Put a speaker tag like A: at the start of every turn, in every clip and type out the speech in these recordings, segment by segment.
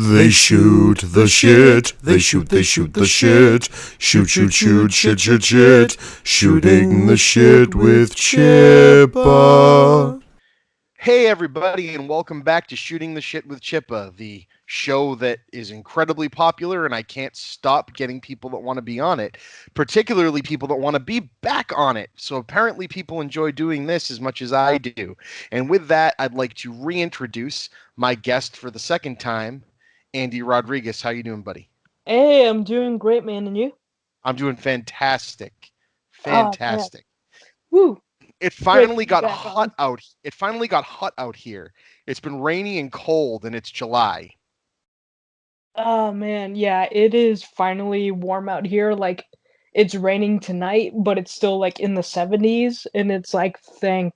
A: They shoot the shit. They shoot the shit. Shoot, shoot, shoot, shit, shit, shit. Shooting the shit with Chippa.
B: Hey, everybody, and welcome back to Shooting the Shit with Chippa, the show that is incredibly popular, and I can't stop getting people that want to be on it, particularly people that want to be back on it. So apparently, people enjoy doing this as much as I do. And with that, I'd like to reintroduce my guest for the second time, Andy Rodriguez. How you doing, buddy?
C: Hey, I'm doing great, man, and you?
B: I'm doing fantastic.
C: Oh, man.
B: Fantastic.
C: Woo!
B: It
C: Great to
B: finally
C: be
B: got
C: back
B: hot
C: on.
B: out. It finally got hot out here. It's been rainy and cold, and it's July.
C: Oh, man, yeah, it is finally warm out here. Like, it's raining tonight, but it's still, like, in the 70s, and it's like, thank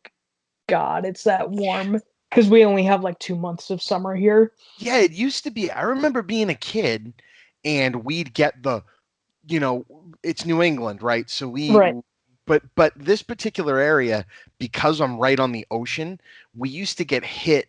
C: God it's that warm. Because we only have, like, 2 months of summer here.
B: Yeah, it used to be. I remember being a kid, and we'd get you know, it's New England, right? So
C: Right,
B: but this particular area, because I'm right on the ocean, we used to get hit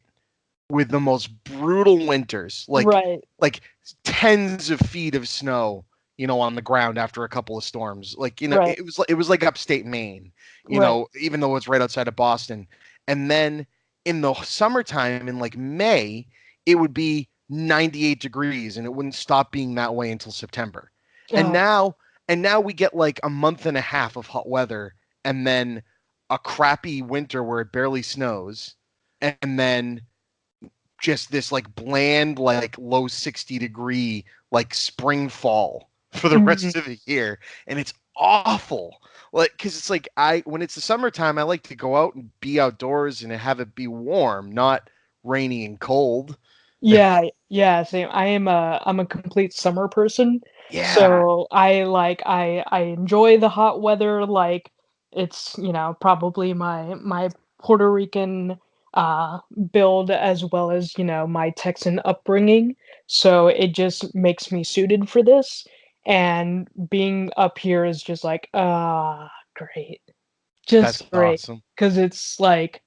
B: with the most brutal winters,
C: right,
B: like tens of feet of snow, on the ground after a couple of storms.
C: right,
B: It was like upstate Maine,
C: right.
B: even though it's right outside of Boston. And then in the summertime, in like May, it would be 98 degrees, and it wouldn't stop being that way until September. And
C: Oh,
B: now and now we get like a month and a half of hot weather, and then a crappy winter where it barely snows, and then just this like bland, like low 60-degree, like spring fall for the
C: mhm.
B: rest of the year. And it's awful. Like, because it's like, when it's the summertime, I like to go out and be outdoors and have it be warm, not rainy and cold.
C: Yeah, yeah, same. I'm a complete summer person.
B: Yeah.
C: So I enjoy the hot weather. Like it's, probably my Puerto Rican build as well as, my Texan upbringing. So it just makes me suited for this. And being up here is just like, great.
B: That's
C: Just great.
B: awesome.
C: 'Cause it's like,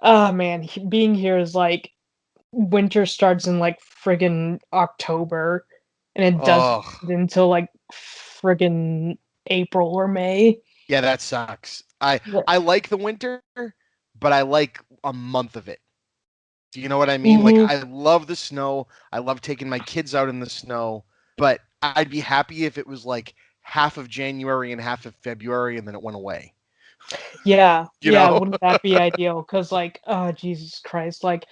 C: oh man, being here is like winter starts in like friggin' October and it doesn't
B: Oh,
C: end until like friggin' April or May.
B: yeah, that sucks.
C: Yeah.
B: I like the winter, but I like a month of it. Do you know what I mean? Like,
C: Mhm.
B: I love the snow. I love taking my kids out in the snow, but I'd be happy if it was like half of January and half of February and then it went away.
C: Yeah,
B: You
C: yeah,
B: know?
C: wouldn't that be ideal? Cause like, oh Jesus Christ, like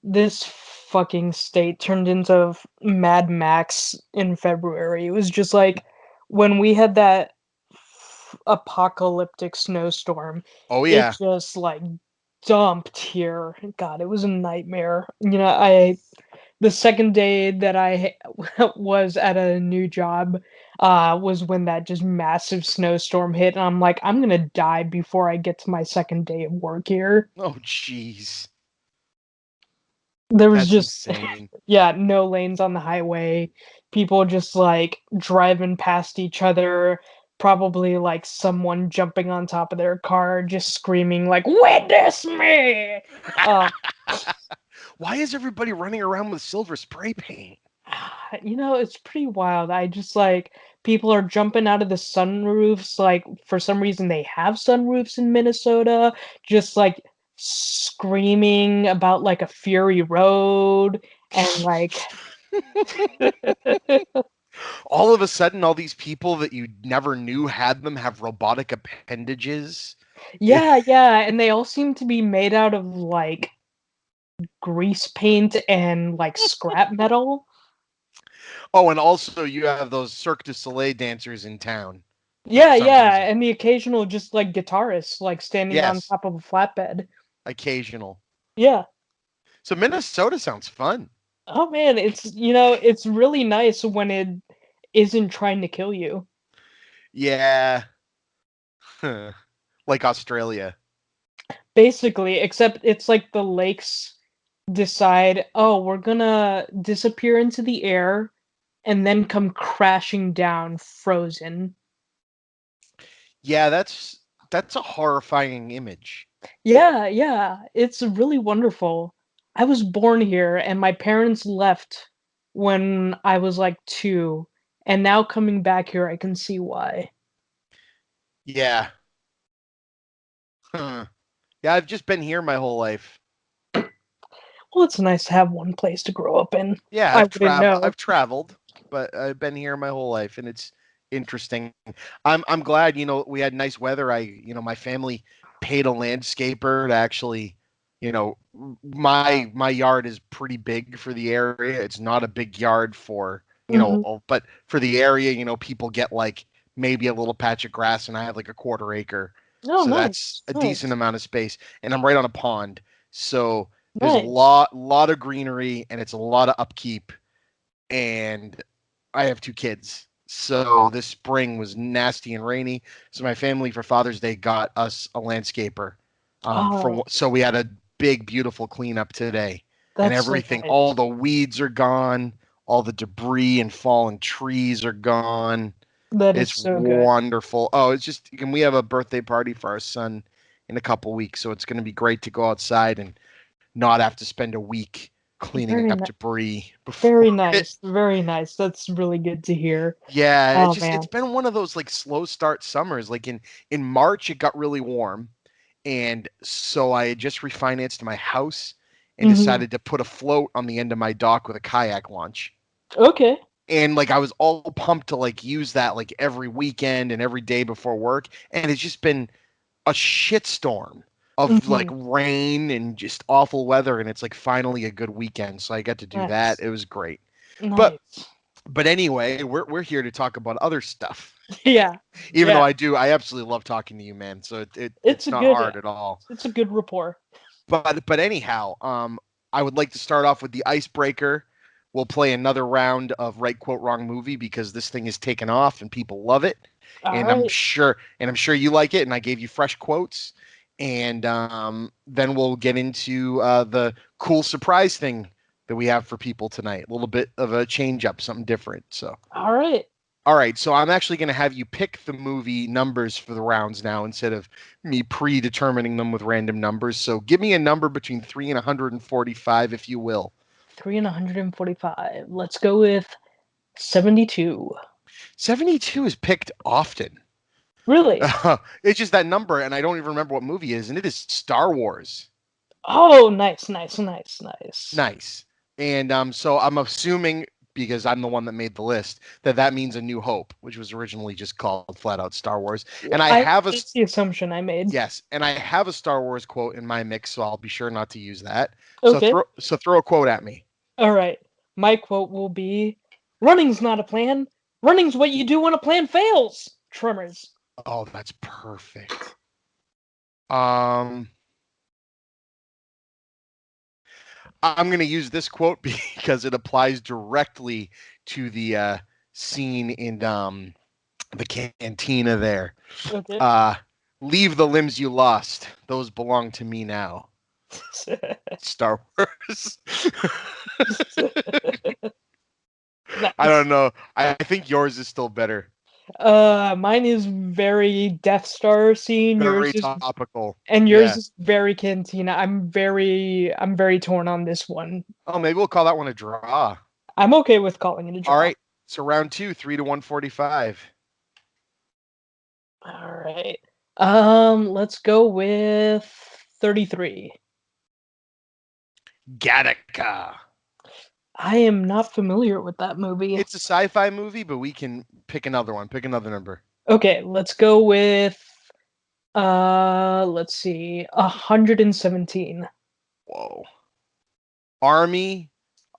C: this fucking state turned into Mad Max in February. It was just like when we had that apocalyptic snowstorm,
B: Oh
C: it
B: yeah.
C: just like dumped here. God, it was a nightmare. I the second day that I was at a new job was when that just massive snowstorm hit, and I'm like, I'm gonna die before I get to my second day of work here.
B: Oh jeez.
C: There was
B: That's
C: just
B: insane.
C: yeah, no lanes on the highway. People just like driving past each other, probably like someone jumping on top of their car, just screaming like "Witness me!" Uh,
B: Why is everybody running around with silver spray paint?
C: it's pretty wild. I just like people are jumping out of the sunroofs. Like for some reason, they have sunroofs in Minnesota. Just like screaming about like a Fury Road and like
B: All of a sudden, all these people that you never knew had them have robotic appendages.
C: yeah, yeah, and they all seem to be made out of like grease paint and like scrap metal.
B: Oh, and also you have those Cirque du Soleil dancers in town for
C: Yeah,
B: some
C: yeah,
B: reason.
C: and the occasional just like guitarist like standing on
B: Yes,
C: top of a flatbed.
B: occasional.
C: Yeah.
B: So Minnesota sounds fun.
C: Oh man, it's really nice when it isn't trying to kill you.
B: Yeah. Like Australia.
C: Basically, except it's like the lakes decide, "Oh, we're gonna disappear into the air and then come crashing down frozen."
B: Yeah, that's a horrifying image.
C: Yeah, yeah, it's really wonderful. I was born here and my parents left. when I was like 2, and now coming back here, I can see why.
B: Yeah. Huh. Yeah, I've just been here my whole life.
C: Well, it's nice to have one place to grow up in.
B: Yeah,
C: I wouldn't know.
B: I've traveled, but I've been here my whole life, and it's interesting. I'm glad, we had nice weather. My family paid a landscaper to actually, my yard is pretty big for the area. It's not a big yard for,
C: Mhm.
B: but for the area, people get like maybe a little patch of grass, and I have like a quarter acre.
C: Oh,
B: So that's
C: nice,
B: a decent
C: nice,
B: amount of space, and I'm right on a pond. So there's a
C: nice.
B: lot of greenery, and it's a lot of upkeep. And I have 2 kids. So this spring was nasty and rainy. So my family for Father's Day got us a landscaper.
C: Oh,
B: So we had a big, beautiful cleanup today, and
C: that's so
B: everything, all
C: nice.
B: the weeds are gone, all the debris and fallen trees are gone.
C: That is
B: It's
C: so good.
B: wonderful. Oh, it's just, and we have a birthday party for our son in a couple weeks, so it's going to be great to go outside and not have to spend a week cleaning
C: Very
B: up
C: nice.
B: debris before
C: Very
B: it.
C: nice. Very nice. That's really good to hear.
B: Yeah,
C: Oh
B: it's
C: man.
B: been one of those like slow start summers. Like in March it got really warm, and so I had just refinanced my house and
C: Hmm.
B: decided to put a float on the end of my dock with a kayak launch.
C: Okay.
B: And like I was all pumped to like use that like every weekend and every day before work, and it's just been a shitstorm of like
C: Hmm.
B: rain and just awful weather, and it's like finally a good weekend, so I got to do that.
C: Nice.
B: It was great. But
C: Nice.
B: but anyway, we're here to talk about other stuff.
C: Yeah.
B: Even though
C: Yeah.
B: I absolutely love talking to you, man. So
C: It's
B: it's
C: a
B: not
C: good
B: hard at all.
C: it's a good rapport.
B: But anyhow, I would like to start off with the icebreaker. We'll play another round of right quote wrong movie because this thing is taken off and people love it,
C: All
B: and
C: right.
B: I'm sure you like it. And I gave you fresh quotes, and then we'll get into the cool surprise thing that we have for people tonight. A little bit of a change up, something different. So.
C: All right.
B: All right, so I'm actually going to have you pick the movie numbers for the rounds now instead of me predetermining them with random numbers. So give me a number between 3 and 145, if you will.
C: 3 and 145. Let's go with 72.
B: 72 is picked often.
C: Really?
B: It's just that number, and I don't even remember what movie it is, and it is Star Wars.
C: Oh, nice, nice, nice, nice.
B: Nice. And so I'm assuming, because I'm the one that made the list, that means A New Hope, which was originally just called flat out Star Wars. And I
C: I
B: have a
C: that's the assumption I made.
B: Yes, and I have a Star Wars quote in my mix, so I'll be sure not to use that. So
C: Okay.
B: throw a quote at me.
C: All right. My quote will be, "Running's not a plan. Running's what you do when a plan fails." Tremors.
B: Oh, that's perfect. Um, I'm going to use this quote because it applies directly to the scene in the cantina there.
C: Okay.
B: Uh, Leave the limbs you lost; those belong to me now. Star Wars. I
C: Nice.
B: don't know. I think yours is still better.
C: Mine is very Death Star scene.
B: Very topical.
C: Yours
B: Yeah.
C: is very Cantina. I'm very torn on this one.
B: Oh, maybe we'll call that one a draw.
C: I'm okay with calling it a
B: All
C: draw.
B: right. So round two, 3 to 145.
C: All right. Let's go with 33.
B: Gattaca.
C: I am not familiar with that movie.
B: It's a sci-fi movie, but we can pick another one. Pick another number.
C: Okay, let's go with let's see, 117.
B: Whoa. Army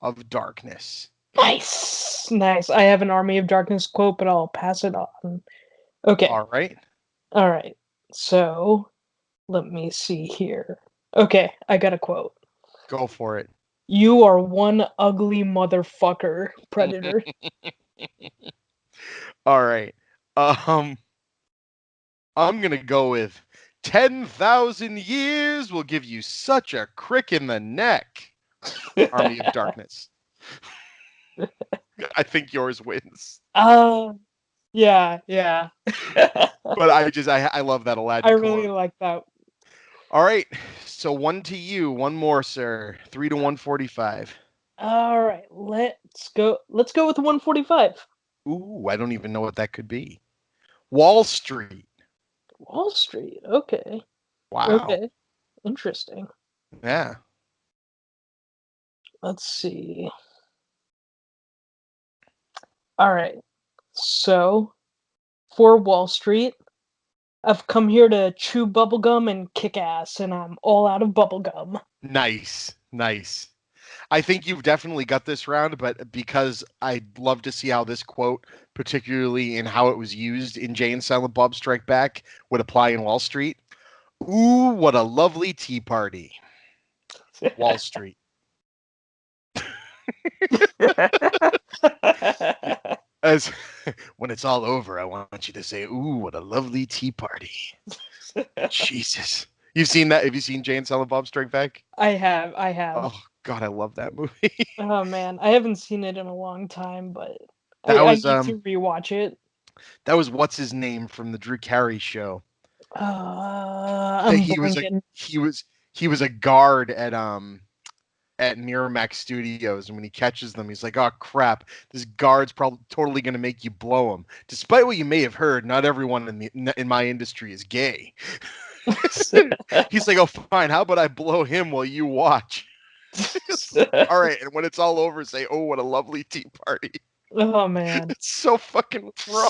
B: of Darkness.
C: Nice. Nice. I have an Army of Darkness quote, but I'll pass it on. Okay.
B: All right.
C: All right. So, let me see here. Okay, I got a quote.
B: Go for it.
C: You are one ugly motherfucker, Predator.
B: All right. Um, I'm gonna go with 10,000 years will give you such a crick in the neck. Army of Darkness. I think yours wins.
C: Uh, yeah, yeah.
B: But I love that
C: I
B: Aladdin
C: really
B: quote.
C: like that.
B: All right. So one to you, one more, sir. 3 to 145.
C: All right, let's go. Let's go with 145.
B: Ooh, I don't even know what that could be. Wall Street.
C: Wall Street. Okay.
B: Wow.
C: Okay. Interesting.
B: Yeah.
C: Let's see. All right. So, for Wall Street, I've come here to chew bubblegum and kick ass, and I'm all out of bubblegum.
B: Nice. Nice. I think you've definitely got this round, but because I'd love to see how this quote, particularly in how it was used in Jay and Silent Bob Strike Back, would apply in Wall Street. Ooh, what a lovely tea party. Wall Street. As when it's all over, I want you to say, "Ooh, what a lovely tea party." Jesus. You've seen that? Have you seen Jay and Silent Bob Strike Back?
C: I have. I have.
B: Oh God, I love that movie.
C: Oh man, I haven't seen it in a long time, but
B: That
C: I
B: was
C: need to rewatch it.
B: that was what's his name from the Drew Carey show.
C: I'm
B: He was a
C: blanking.
B: he was he was a guard at Miramax Studios, and when he catches them, he's like, "Oh crap, this guard's probably totally going to make you blow him." Despite what you may have heard, not everyone in my industry is gay. He's like, "Oh fine, how about I blow him while you watch?" It's like, all right, and when it's all over, say, "Oh, what a lovely tea party."
C: Oh man.
B: It's so fucking wrong.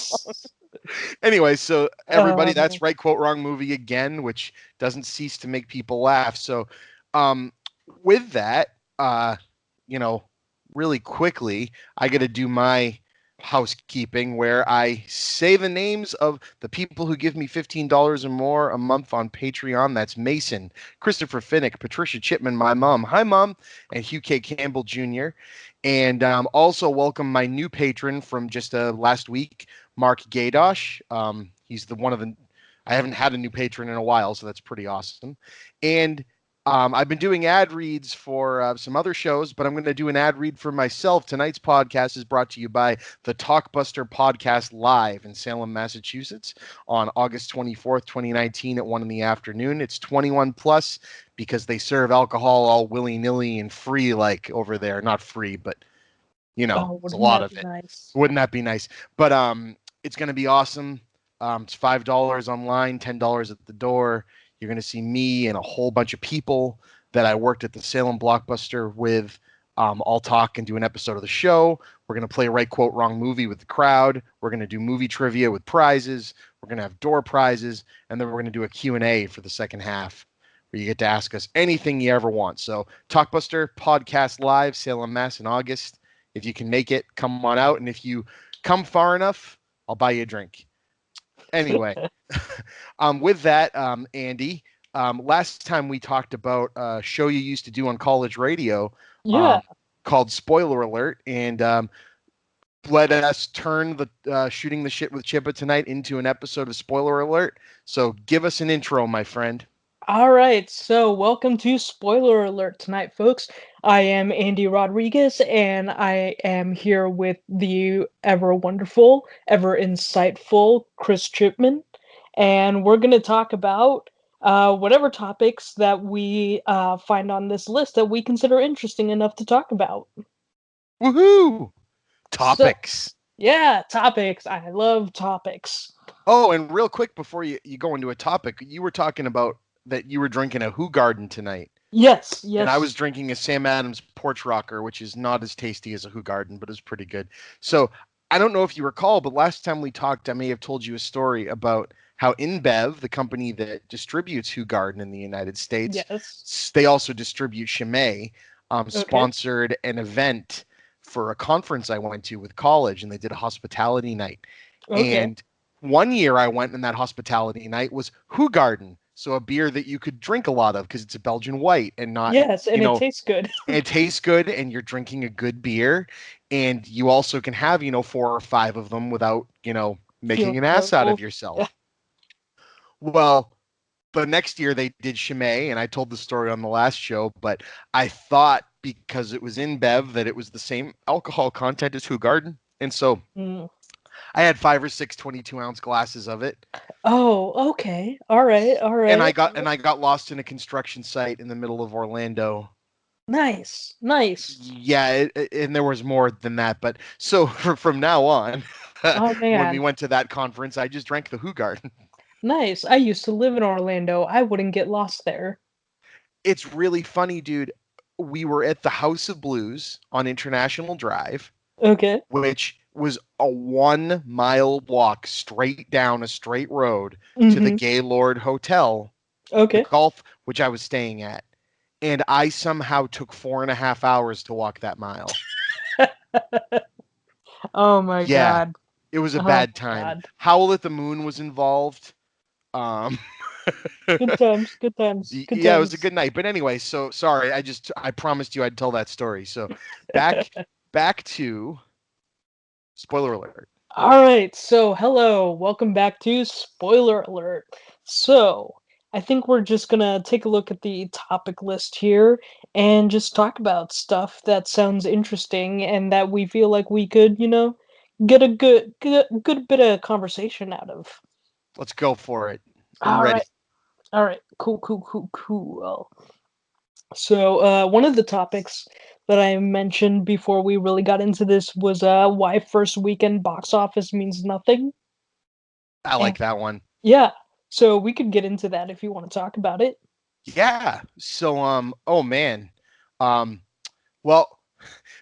B: Anyway, so everybody,
C: Man.
B: that's right, quote wrong movie again, which doesn't cease to make people laugh. So, um, with that, you know, really quickly, I got to do my housekeeping where I say the names of the people who give me $15 or more a month on Patreon. That's Mason, Christopher Finnick, Patricia Chipman, my mom, hi mom, and Hugh K. Campbell Jr. And also welcome my new patron from just last week, Mark Gaydosh. He's the one of the I haven't had a new patron in a while, so that's pretty awesome. And I've been doing ad reads for some other shows, but I'm going to do an ad read for myself. Tonight's podcast is brought to you by the Talkbuster Podcast Live in Salem, Massachusetts on August 24th, 2019 at 1 in the afternoon. It's 21 plus because they serve alcohol all willy-nilly and free like over there. Not free, but
C: Oh,
B: it's a
C: wouldn't
B: lot
C: that
B: of
C: be
B: it.
C: nice?
B: Wouldn't that be nice? But it's going to be awesome. It's $5 online, $10 at the door. You're going to see me and a whole bunch of people that I worked at the Salem Blockbuster with. All talk and do an episode of the show. We're going to play right quote wrong movie with the crowd. We're going to do movie trivia with prizes. We're going to have door prizes, and then we're going to do a Q&A for the second half where you get to ask us anything you ever want. So Talkbuster Podcast Live, Salem, Mass in August. If you can make it, come on out. And if you come far enough, I'll buy you a drink. Anyway, with that, Andy, last time we talked about a show you used to do on college radio
C: Yeah.
B: called Spoiler Alert. And let us turn the Shooting the Shit with Chippa tonight into an episode of Spoiler Alert. So give us an intro, my friend.
C: All right, so welcome to Spoiler Alert tonight, folks. I am Andy Rodriguez, and I am here with the ever wonderful, ever insightful Chris Chipman, and we're going to talk about whatever topics that we find on this list that we consider interesting enough to talk about.
B: Woohoo!
C: So,
B: Topics.
C: yeah, topics. I love topics.
B: Oh, and real quick before you go into a topic, you were talking about that you were drinking a Who Garden tonight.
C: Yes,
B: And I
C: yes.
B: was drinking a Sam Adams Porch Rocker, which is not as tasty as a Who Garden, but is pretty good. So I don't know if you recall, but last time we talked, I may have told you a story about how InBev, the company that distributes Who Garden in the United States,
C: Yes.
B: they also distribute Chimay,
C: Okay.
B: sponsored an event for a conference I went to with college, and they did a hospitality night.
C: Okay.
B: And one year I went, and that hospitality night was Who Garden. So a beer that you could drink a lot of because it's a Belgian white and not,
C: Yes,
B: you
C: and it
B: know,
C: tastes good.
B: it tastes good and you're drinking a good beer. And you also can have, 4 or 5 of them without, making
C: Feeling
B: an ass out of
C: terrible. Yeah.
B: yourself. Well, the next year they did Chimay, and I told the story on the last show, but I thought because it was in Bev that it was the same alcohol content as Who Garden. And so
C: Mm.
B: I had 5 or 6 22-ounce glasses of it.
C: Oh, okay. All right. All
B: And I
C: right.
B: got and I got lost in a construction site in the middle of Orlando
C: Nice, nice.
B: Yeah, and there was more than that. But so from now on,
C: Oh
B: when we
C: man,
B: went to that conference, I just drank the Who Garden.
C: nice. I used to live in Orlando. I wouldn't get lost there.
B: It's really funny, dude. We were at the House of Blues on International Drive,
C: Okay.
B: which was a 1 mile walk straight down a straight road to the
C: Mm-hmm.
B: Gaylord Hotel, the
C: Okay.
B: golf, which I was staying at. And I somehow took 4.5 hours to walk that mile.
C: Oh my
B: Yeah,
C: god.
B: it was a
C: Oh
B: bad
C: my
B: time.
C: god.
B: Howl at the Moon was involved. Um,
C: Good times, good times, good
B: yeah, it was a
C: times.
B: good night. But anyway, so sorry, I promised you I'd tell that story. So back back to spoiler alert.
C: All right, so hello, welcome back to Spoiler Alert. So, I think we're just gonna take a look at the topic list here and just talk about stuff that sounds interesting and that we feel like we could, get a good bit of conversation out of.
B: Let's go for it. I'm
C: All
B: ready.
C: right, all right, cool, cool, cool, cool. So, one of the topics that I mentioned before we really got into this was why first weekend box office means nothing.
B: I like that one.
C: Yeah. So we could get into that if you want to talk about it.
B: Yeah. So oh man. Um well,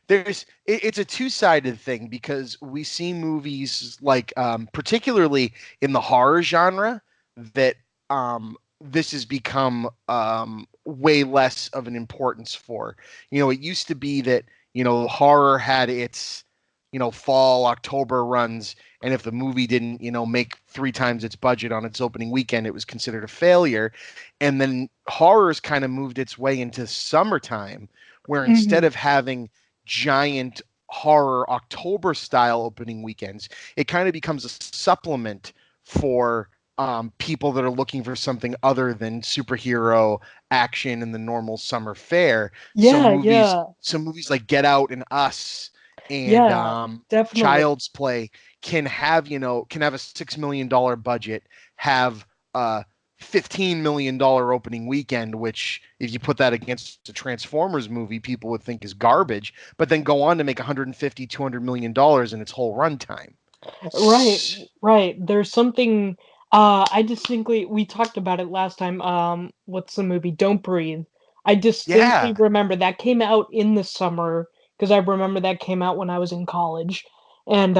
B: it's a two-sided thing because we see movies like particularly in the horror genre that this has become way less of an importance for. It used to be that, horror had its, fall October runs, and if the movie didn't, make 3 times its budget on its opening weekend, it was considered a failure. And then horror's kind of moved its way into summertime, where instead
C: Hmm.
B: of having giant horror October style opening weekends, it kind of becomes a supplement for people that are looking for something other than superhero action in the normal summer fare. So
C: Yeah,
B: movies,
C: yeah,
B: so movies like Get Out and Us and
C: yeah, definitely.
B: Child's Play can have a $6 million budget, have a $15 million opening weekend, which if you put that against a Transformers movie, people would think is garbage, but then go on to make 150, $200 million in its whole runtime.
C: Right, right. There's something I distinctly we talked about it last time. What's the movie? Don't Breathe. I distinctly
B: Yeah,
C: remember that came out in the summer because I remember that came out when I was in college. And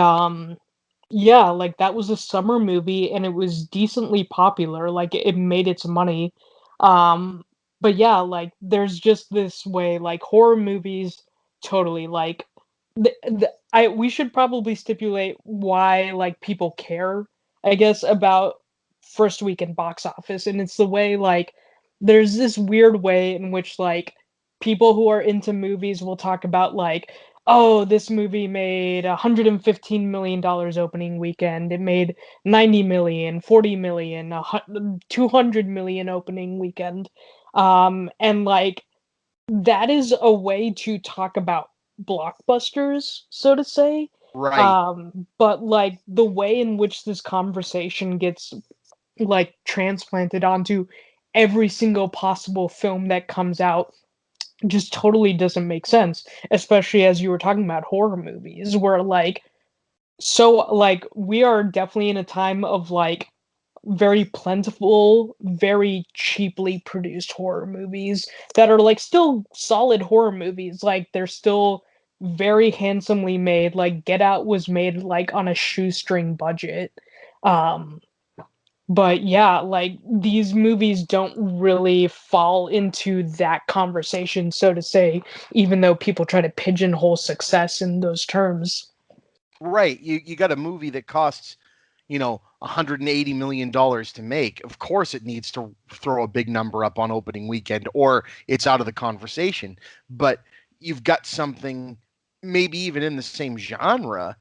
C: yeah, like that was a summer movie and it was decently popular. Like it made its money. Um but yeah, like there's just this way like horror movies totally like I we should probably stipulate why like people care, I guess, about first weekend box office, and it's the way like there's this weird way in which like people who are into movies will talk about like, oh, this movie made $115 million opening weekend. It made 90 million, 40 million, 200 million opening weekend. And like that is a way to talk about blockbusters, so to say.
B: right.
C: But like the way in which this conversation gets like transplanted onto every single possible film that comes out just totally doesn't make sense, especially as you were talking about horror movies where like so like we are definitely in a time of like very plentiful, very cheaply produced horror movies that are like still solid horror movies. Like they're still very handsomely made. Like Get Out was made like on a shoestring budget. Um but yeah, like these movies don't really fall into that conversation, so to say, even though people try to pigeonhole success in those terms.
B: Right. You got a movie that costs, $180 million to make. Of course it needs to throw a big number up on opening weekend or it's out of the conversation. But you've got something maybe even in the same genre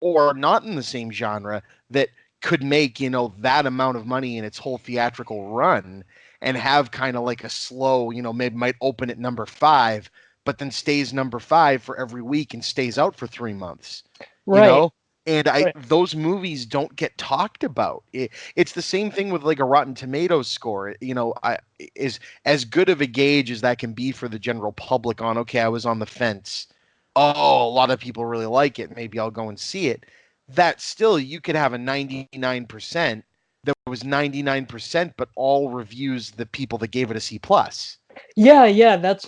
B: or not in the same genre that could make, that amount of money in its whole theatrical run and have kind of like a slow, maybe might open at number 5, but then stays number 5 for every week and stays out for 3 months, you
C: Right.
B: know? And
C: Right.
B: those movies don't get talked about. It's the same thing with like a Rotten Tomatoes score. Is as good of a gauge as that can be for the general public on, okay, I was on the fence. Oh, a lot of people really like it. Maybe I'll go and see it. That still, you could have a 99% that was 99%, but all reviews the people that gave it a C plus.
C: Yeah, that's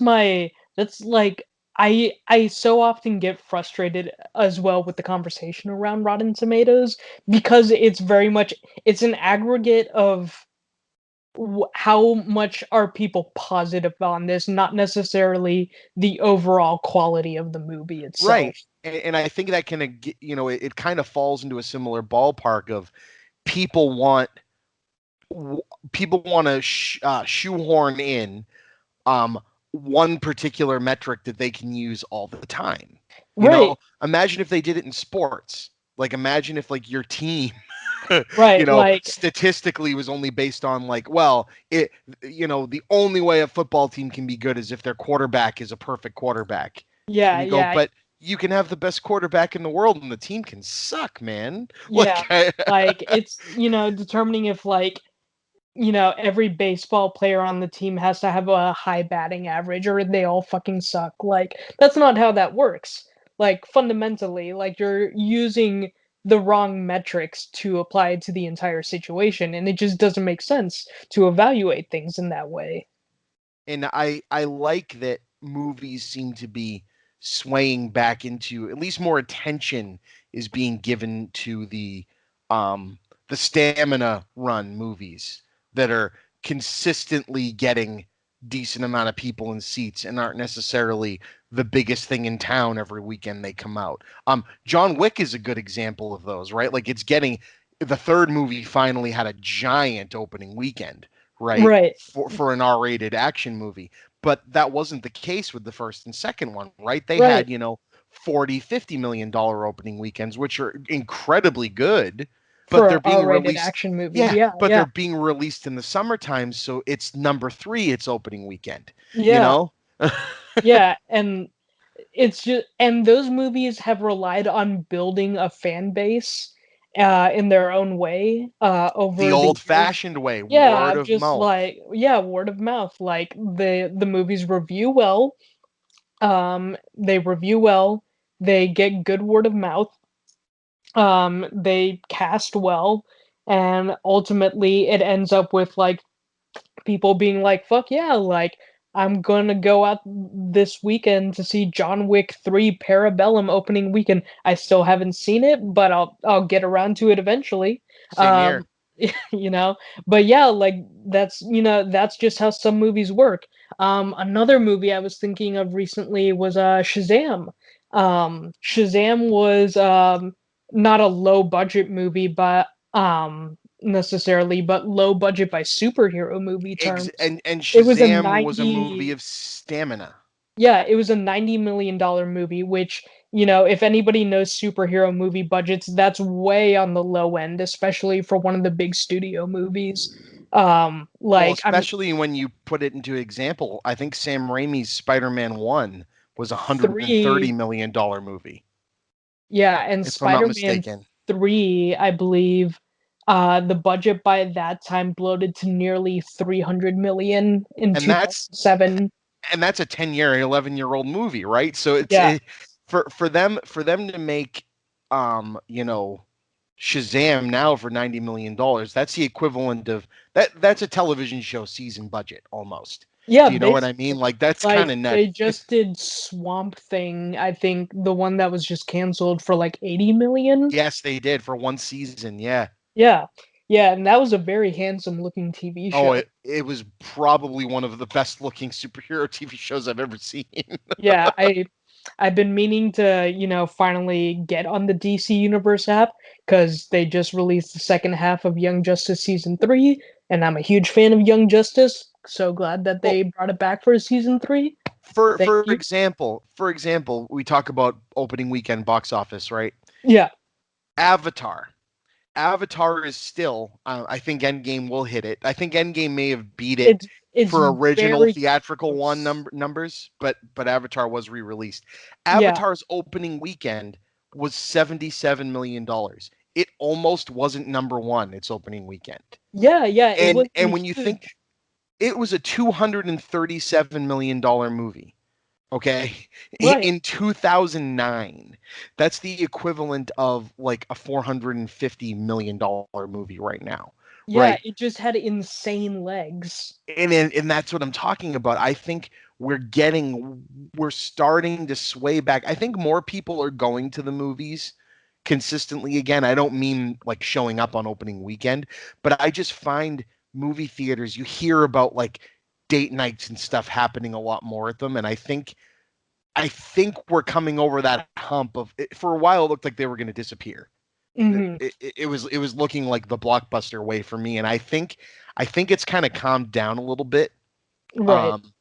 C: like I so often get frustrated as well with the conversation around Rotten Tomatoes because it's very much it's an aggregate of how much are people positive on this, not necessarily the overall quality of the movie
B: Right.
C: itself.
B: And I think that can, it kind of falls into a similar ballpark of people want people want to shoehorn in um, one particular metric that they can use all the time.
C: Right,
B: Imagine if they did it in sports. Like, imagine if like your team,
C: right, like
B: statistically was only based on like, well, the only way a football team can be good is if their quarterback is a perfect quarterback. And
C: yeah,
B: you go,
C: yeah,
B: but you can have the best quarterback in the world and the team can suck, man.
C: yeah.
B: Like,
C: Like it's, determining if like every baseball player on the team has to have a high batting average or they all fucking suck. Like, that's not how that works. Like, fundamentally, like, you're using the wrong metrics to apply to the entire situation, and it just doesn't make sense to evaluate things in that way.
B: and I like that movies seem to be swaying back into, at least more attention is being given to the stamina run movies that are consistently getting decent amount of people in seats and aren't necessarily the biggest thing in town every weekend they come out. John Wick is a good example of those, right? Like, it's getting, the third movie finally had a giant opening weekend, right?
C: Right.
B: For an R-rated action movie. But that wasn't the case with the first and second one, right? They
C: Right.
B: had, 40-50 million dollar opening weekends, which are incredibly good, but they're
C: For
B: being
C: R-rated
B: released.
C: action movies.
B: Yeah,
C: Yeah,
B: but
C: yeah.
B: they're being released in the summertime, so it's number 3, it's opening weekend, you
C: Yeah.
B: know?
C: Yeah, and it's just and those movies have relied on building a fan base in their own way
B: The
C: over the years.
B: old-fashioned way,
C: Yeah,
B: word of
C: just
B: mouth.
C: like yeah, word of mouth. Like the movies review well. They review well. They get good word of mouth. They cast well, and ultimately it ends up with like people being like, "Fuck yeah!" Like I'm gonna go out this weekend to see John Wick 3 Parabellum opening weekend. I still haven't seen it, but I'll get around to it eventually.
B: Same here.
C: Um, you know, but yeah, like that's just how some movies work. Another movie I was thinking of recently was Shazam. Shazam was not a low budget movie, but necessarily, but low budget by superhero movie terms.
B: And
C: It was a
B: Shazam was a movie
C: 90
B: of stamina.
C: yeah, it was a $90 million movie, which, if anybody knows superhero movie budgets, that's way on the low end, especially for one of the big studio movies.
B: Well,
C: Like I'm
B: especially when you put it into example, I think Sam Raimi's Spider-Man 1 was a $130
C: 3
B: million movie,
C: yeah, and
B: if I'm not
C: Spider-Man
B: mistaken.
C: 3, I believe, the budget by that time bloated to nearly 300 million in
B: And that's
C: 2007.
B: and that's a 10-year, 11-year-old movie, right? So
C: Yeah.
B: for them to make Shazam now for $90 million, that's the equivalent of that's a television show season budget almost.
C: Yeah,
B: Do you know what I mean?
C: basically.
B: Like, that's kind
C: Like
B: of nuts.
C: they just did Swamp Thing, I think the one that was just canceled for like 80 million.
B: Yes, they did for one season. Yeah.
C: Yeah. Yeah, and that was a very handsome looking TV
B: Oh,
C: show.
B: it was probably one of the best looking superhero TV shows I've ever seen.
C: Yeah, I've been meaning to, finally get on the DC Universe app because they just released the second half of Young Justice season 3, and I'm a huge fan of Young Justice. So glad that
B: Well,
C: they brought it back for season 3.
B: for
C: Thank
B: for
C: you.
B: example, for example, we talk about opening weekend box office, right?
C: Yeah,
B: Avatar. Avatar is still, I think Endgame will hit it. I think Endgame may have beat it
C: it's
B: for original
C: very
B: theatrical one
C: close.
B: numbers, but Avatar was re-released.
C: Yeah,
B: Avatar's opening weekend was $77 million. It almost wasn't number one its opening weekend.
C: Yeah, it
B: And
C: wasn't
B: when you think
C: huge.
B: it was a $237 million movie, okay,
C: Right.
B: in 2009, that's the equivalent of like a $450 million movie right now,
C: Yeah,
B: right?
C: it just had insane legs.
B: And that's what I'm talking about. I think we're starting to sway back. I think more people are going to the movies consistently again. I don't mean like showing up on opening weekend, but I just find movie theaters, you hear about like date nights and stuff happening a lot more at them, and I think we're coming over that hump of it. For a while it looked like they were going to disappear.
C: Hmm.
B: It was looking like the blockbuster way for me, and I think it's kind of calmed down a little bit.
C: Right.
B: um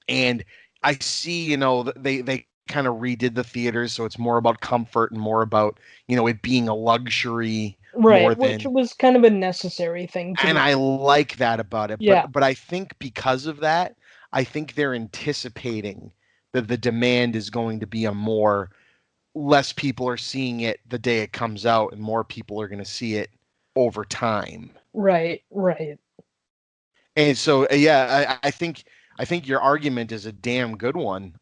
B: and I see, they kind of redid the theaters, so it's more about comfort and more about, it being a luxury more
C: Right, which
B: than.
C: was kind of a necessary thing to
B: And
C: do.
B: I like that about it,
C: Yeah.
B: but I think because of that, I think they're anticipating that the demand is going to be a more less people are seeing it the day it comes out, and more people are going to see it over time.
C: Right, right.
B: And so, yeah, I think your argument is a damn good one.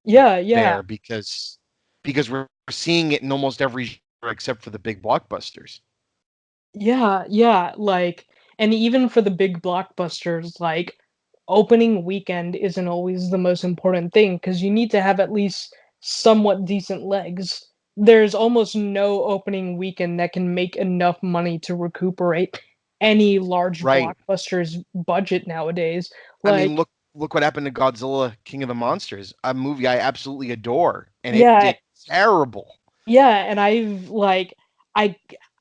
C: Yeah, yeah.
B: There, because we're seeing it in almost every genre except for the big blockbusters.
C: Yeah, yeah, like, and even for the big blockbusters, like, opening weekend isn't always the most important thing because you need to have at least somewhat decent legs. There's almost no opening weekend that can make enough money to recuperate any large
B: Right.
C: blockbuster's budget nowadays.
B: I mean,
C: Like,
B: look what happened to Godzilla King of the Monsters, a movie I absolutely adore, and it
C: yeah,
B: did terrible.
C: yeah, and I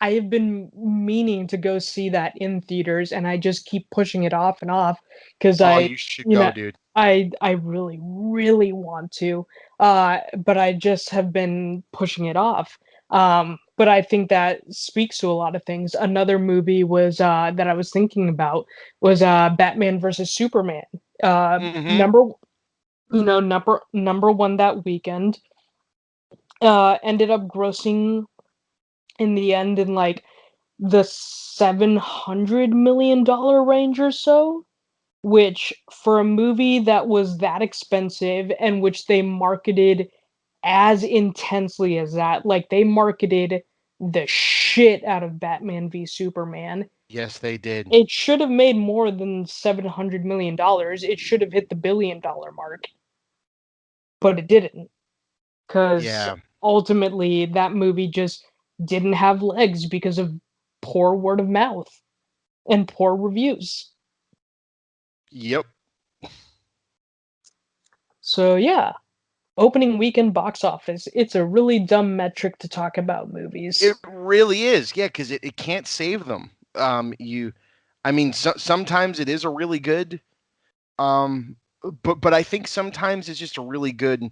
C: I have been meaning to go see that in theaters, and I just keep pushing it off and off because
B: Oh, you should
C: you
B: go,
C: know,
B: dude.
C: I really really want to, but I just have been pushing it off. But I think that speaks to a lot of things. Another movie was that I was thinking about was Batman versus Superman.
B: Hmm.
C: Number number one that weekend. Ended up grossing in the end in like the $700 million range or so, which for a movie that was that expensive and which they marketed as intensely as that, like they marketed the shit out of Batman v Superman.
B: Yes, they did.
C: It should have made more than $700 million. It should have hit the $1 billion mark, but it didn't. Because
B: Yeah.
C: ultimately that movie just didn't have legs because of poor word of mouth and poor reviews.
B: Yep.
C: So yeah, opening weekend box office, it's a really dumb metric to talk about
B: It
C: movies.
B: really is. Yeah, because it can't save them. I mean, sometimes it is a really good. Um, but I think sometimes it's just a really good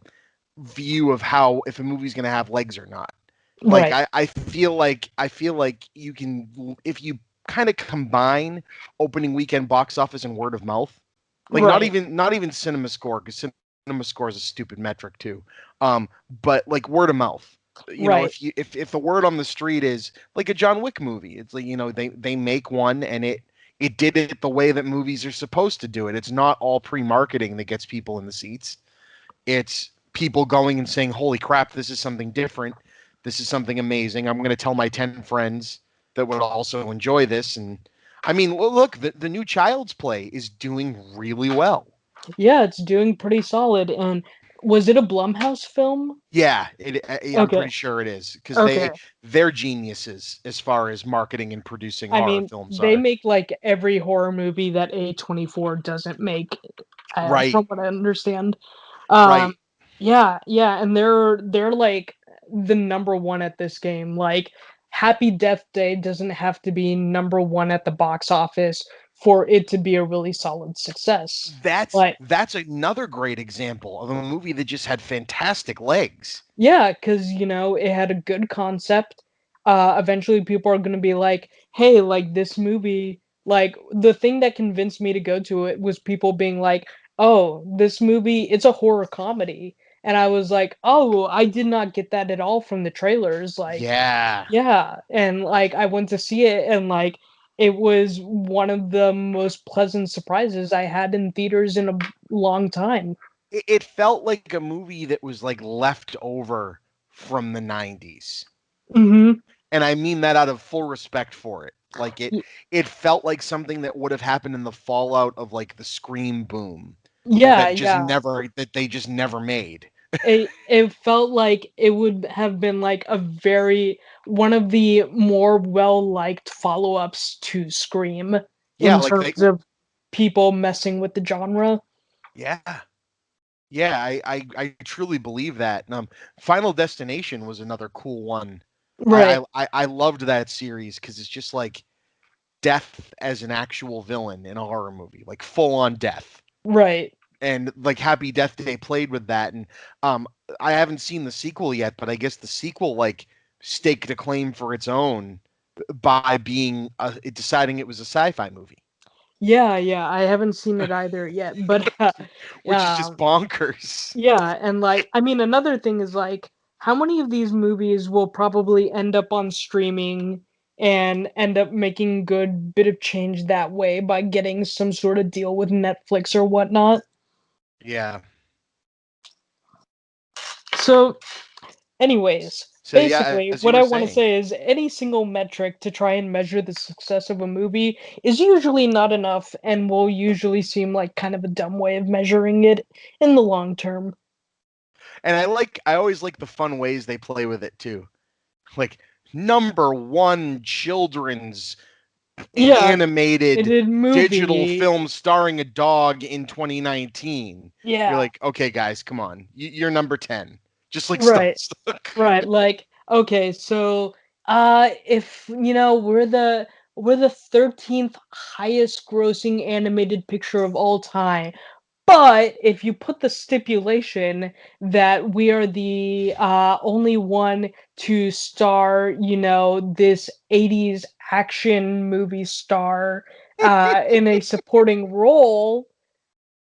B: view of how if a movie's going to have legs or not. Like
C: Right,
B: I feel like you can, if you kind of combine opening weekend box office and word of mouth, like not
C: right,
B: even not even cinema score, because cinema score is a stupid metric too. But like word of mouth.
C: right,
B: If the word on the street is like a John Wick movie, it's like, they make one and it did it the way that movies are supposed to do it. It's not all pre-marketing that gets people in the seats. It's people going and saying, "Holy crap, this is something different. This is something amazing. I'm going to tell my 10 friends that would also enjoy this." And I mean, look, the new Child's Play is doing really well.
C: yeah, it's doing pretty solid. And was it a Blumhouse film?
B: Yeah, I'm
C: Okay,
B: pretty sure it is, because
C: okay.
B: they're geniuses as far as marketing and producing
C: I
B: horror
C: mean,
B: films
C: they
B: are.
C: make like every horror movie that A24 doesn't make,
B: Right,
C: from what I understand.
B: right.
C: Um, yeah, yeah, and they're like the number one at this game. Like Happy Death Day doesn't have to be number one at the box office for it to be a really solid success.
B: That's
C: Like,
B: that's another great example of a movie that just had fantastic legs.
C: yeah, because it had a good concept. Eventually people are gonna be like, hey, like this movie, like the thing that convinced me to go to it was people being like, oh, this movie, it's a horror comedy. and I was like, "Oh, I did not get that at all from the trailers." Like,
B: Yeah.
C: yeah, and like I went to see it, and like it was one of the most pleasant surprises I had in theaters in a long time.
B: It felt like a movie that was like left over from the 90s.
C: Mhm.
B: And I mean that out of full respect for it. Like it felt like something that would have happened in the fallout of like the Scream boom
C: Yeah,
B: that just
C: yeah.
B: never that they just never made.
C: It felt like it would have been like a very one of the more well-liked follow-ups to Scream
B: Yeah,
C: in
B: like they
C: terms of people messing with the genre.
B: yeah. Yeah, I truly believe that. Final Destination was another cool one.
C: Right,
B: I loved that series because it's just like death as an actual villain in a horror movie, like full on death.
C: right.
B: And like Happy Death Day played with that, and um, I haven't seen the sequel yet, but I guess the sequel like staked a claim for its own by being deciding it was a sci-fi movie,
C: Yeah, yeah, I haven't seen it either yet, but,
B: which is just
C: um,
B: bonkers.
C: yeah, and, like, I mean, another thing is, like, how many of these movies will probably end up on streaming and end up making good bit of change that way by getting some sort of deal with Netflix or whatnot?
B: Yeah.
C: So, anyways,
B: So yeah,
C: basically,
B: as you
C: what
B: were
C: I wanna
B: saying,
C: say is any single metric to try and measure the success of a movie is usually not enough and will usually seem like kind of a dumb way of measuring it in the long term.
B: and I always like the fun ways they play with it too, like number one children's
C: Yeah, it
B: animated
C: did
B: digital
C: movie.
B: film starring a dog in 2019. You're
C: Yeah,
B: like, okay, guys, come on, you're number 10. Just like stop.
C: right. Right, like, okay, so, if, we're the 13th highest grossing animated picture of all time, but if you put the stipulation that we are the, only one to star, this 80s action movie star, in a supporting role,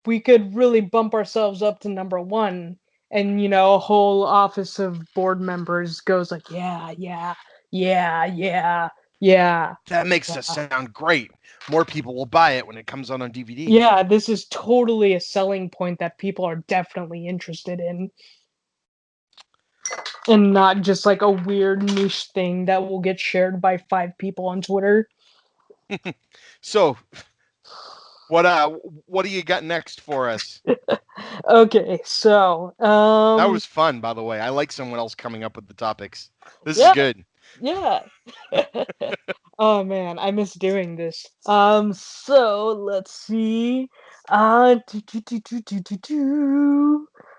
C: we could really bump ourselves up to number 1, and, a whole office of board members goes like, "Yeah, yeah, yeah, yeah, yeah,
B: That makes us
C: yeah.
B: sound great. More people will buy it when it comes out on DVD.
C: Yeah, this is totally a selling point that people are definitely interested in." And not just like a weird niche thing that will get shared by 5 people on Twitter.
B: So, what do you got next for us?
C: Okay, so,
B: That was fun, by the way. I like someone else coming up with the topics. This is
C: yeah,
B: good.
C: yeah. Oh man, I miss doing this. So let's see.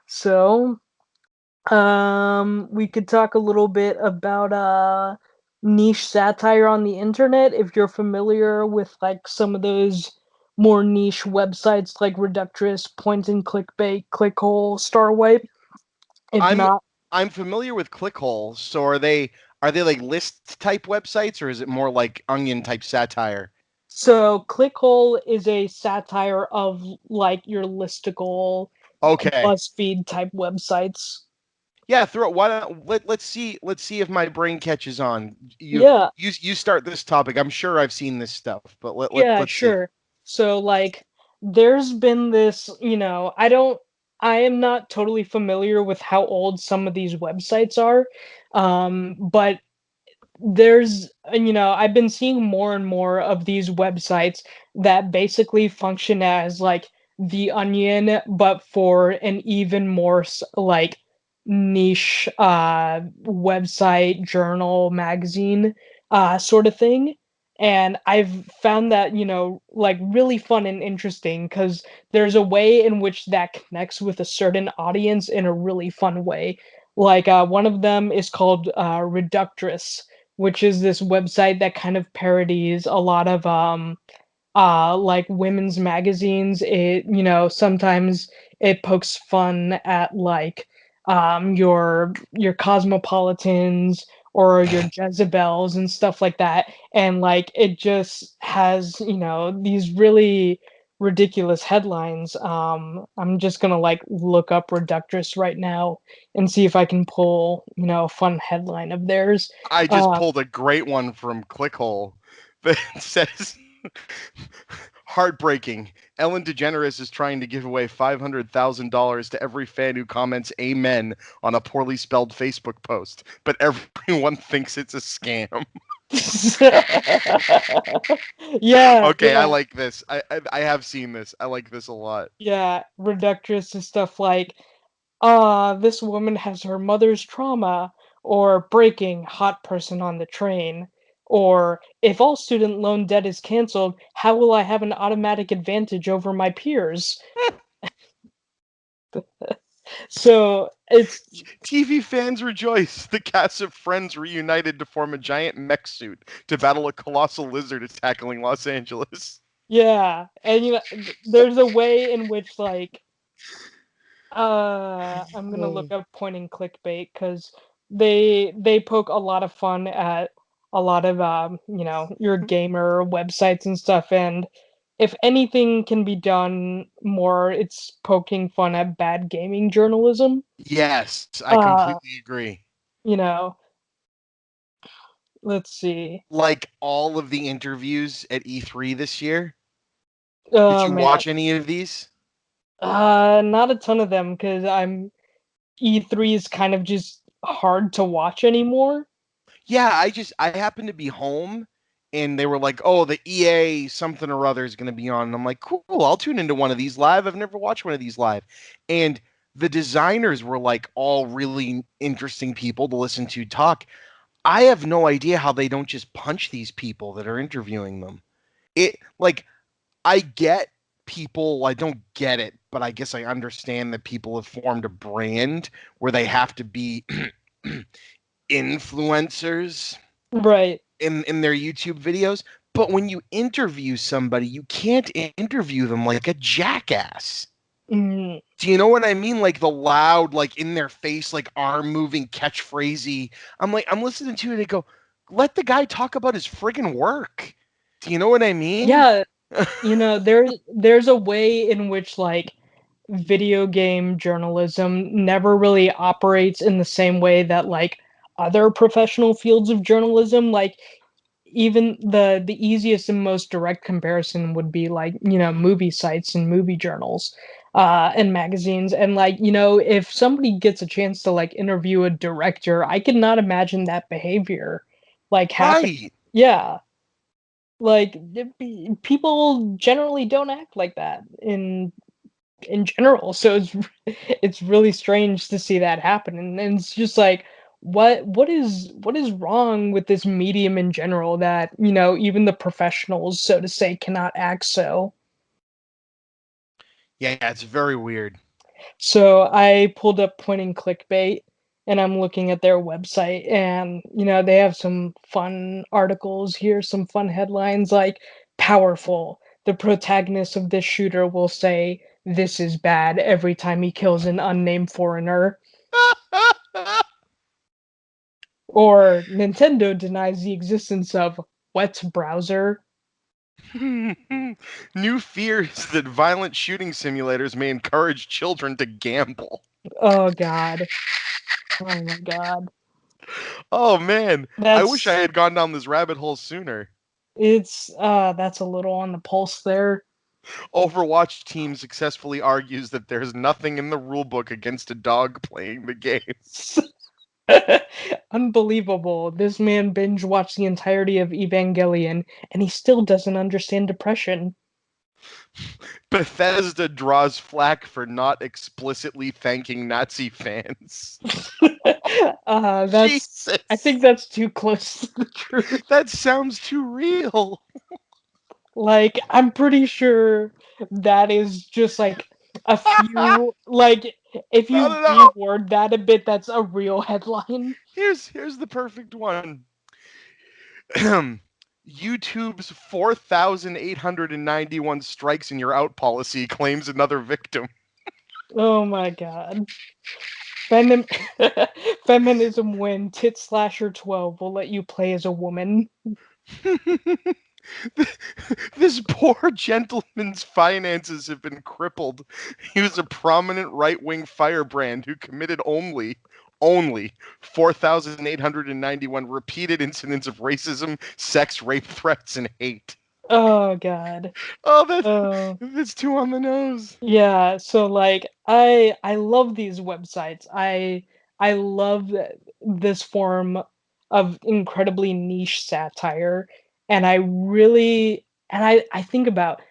C: So, we could talk a little bit about niche satire on the internet if you're familiar with like some of those more niche websites like Reductress, Point and Clickbait, Clickhole, Starwipe. If
B: I'm
C: not,
B: I'm familiar with Clickhole. So are they like list type websites or is it more like onion type satire?
C: so Clickhole is a satire of like your listicle
B: Okay.
C: BuzzFeed type websites.
B: Yeah, throw it. Why don't let's see if my brain catches on.
C: Yeah,
B: You start this topic. I'm sure I've seen this stuff, but
C: yeah,
B: let's see.
C: sure. So like there's been this, I am not totally familiar with how old some of these websites are. But I've been seeing more and more of these websites that basically function as like the Onion, but for an even more like niche website, journal, magazine sort of thing. And I've found that, like really fun and interesting because there's a way in which that connects with a certain audience in a really fun way. Like one of them is called Reductress, which is this website that kind of parodies a lot of like women's magazines. It sometimes it pokes fun at like your Cosmopolitans or your Jezebels and stuff like that, and like it just has these really ridiculous headlines. I'm just gonna like look up Reductress right now and see if I can pull, a fun headline of theirs.
B: I just
C: Uh,
B: pulled a great one from Clickhole that says heartbreaking. Ellen DeGeneres is trying to give away $500,000 to every fan who comments amen on a poorly spelled Facebook post, but everyone thinks it's a scam.
C: yeah,
B: Okay, I
C: yeah,
B: like this. I have seen this. I like this a lot.
C: yeah. Reductress is stuff like, this woman has her mother's trauma, or breaking hot person on the train, or if all student loan debt is canceled, how will I have an automatic advantage over my peers? So it's
B: TV fans rejoice. The cast of Friends reunited to form a giant mech suit to battle a colossal lizard attacking Los Angeles.
C: yeah, and there's a way in which like I'm gonna look up pointing clickbait because they poke a lot of fun at a lot of your gamer websites and stuff, and if anything can be done more, it's poking fun at bad gaming journalism.
B: Yes, I
C: Uh,
B: completely agree.
C: you know, let's see.
B: Like all of the interviews at E3 this year. Did
C: Oh
B: you
C: man,
B: watch any of these?
C: not a ton of them because E3 is kind of just hard to watch anymore.
B: Yeah, I happened to be home and they were like, "Oh, the EA something or other is going to be on." And I'm like, "Cool, I'll tune into one of these live. I've never watched one of these live." And the designers were like all really interesting people to listen to talk. I have no idea how they don't just punch these people that are interviewing them. It like I get people, I don't get it, but I guess I understand that people have formed a brand where they have to be influencers
C: Right.
B: in their YouTube videos. But when you interview somebody, you can't interview them like a jackass.
C: Mm,
B: Do you know what I mean? Like the loud, like in their face, like arm moving, catchphrasey. I'm listening to it and go, let the guy talk about his friggin' work. Do you know what I mean?
C: yeah, there's a way in which like video game journalism never really operates in the same way that like other professional fields of journalism. Like even the easiest and most direct comparison would be like movie sites and movie journals and magazines, and like if somebody gets a chance to like interview a director, I could not imagine that behavior like happen.
B: Right.
C: Yeah, like people generally don't act like that in general, so it's really strange to see that happen, and it's just like what is wrong with this medium in general that even the professionals, so to say, cannot act so.
B: Yeah, it's very weird.
C: So I pulled up Pointing Clickbait and I'm looking at their website, and they have some fun articles here, some fun headlines like powerful. The protagonist of this shooter will say this is bad every time he kills an unnamed foreigner. Or Nintendo denies the existence of wet browser.
B: New fears that violent shooting simulators may encourage children to gamble.
C: Oh god. Oh my god.
B: Oh man, I wish I
C: That's
B: had gone down this rabbit hole sooner.
C: that's a little on the pulse there.
B: Overwatch team successfully argues that there's nothing in the rulebook against a dog playing the game.
C: Unbelievable. This man binge watched the entirety of Evangelion and he still doesn't understand depression.
B: Bethesda draws flack for not explicitly thanking Nazi fans.
C: That's I
B: Jesus,
C: think that's too close to the truth.
B: that sounds too real.
C: Like, I'm pretty sure that is just like a few, like, if
B: No,
C: you
B: no, no.
C: reword that a bit, that's a real headline.
B: Here's the perfect one. YouTube's 4,891 strikes and you're out policy claims another victim.
C: Oh my god. Femin- Feminism win, tit slasher 12 will let you play as a woman.
B: This poor gentleman's finances have been crippled. He was a prominent right-wing firebrand who committed only 4,891 repeated incidents of racism, sex, rape, threats, and hate.
C: Oh God.
B: Oh,
C: Oh.
B: that's too on the nose.
C: Yeah, so like I love these websites. I love this form of incredibly niche satire, and I think about,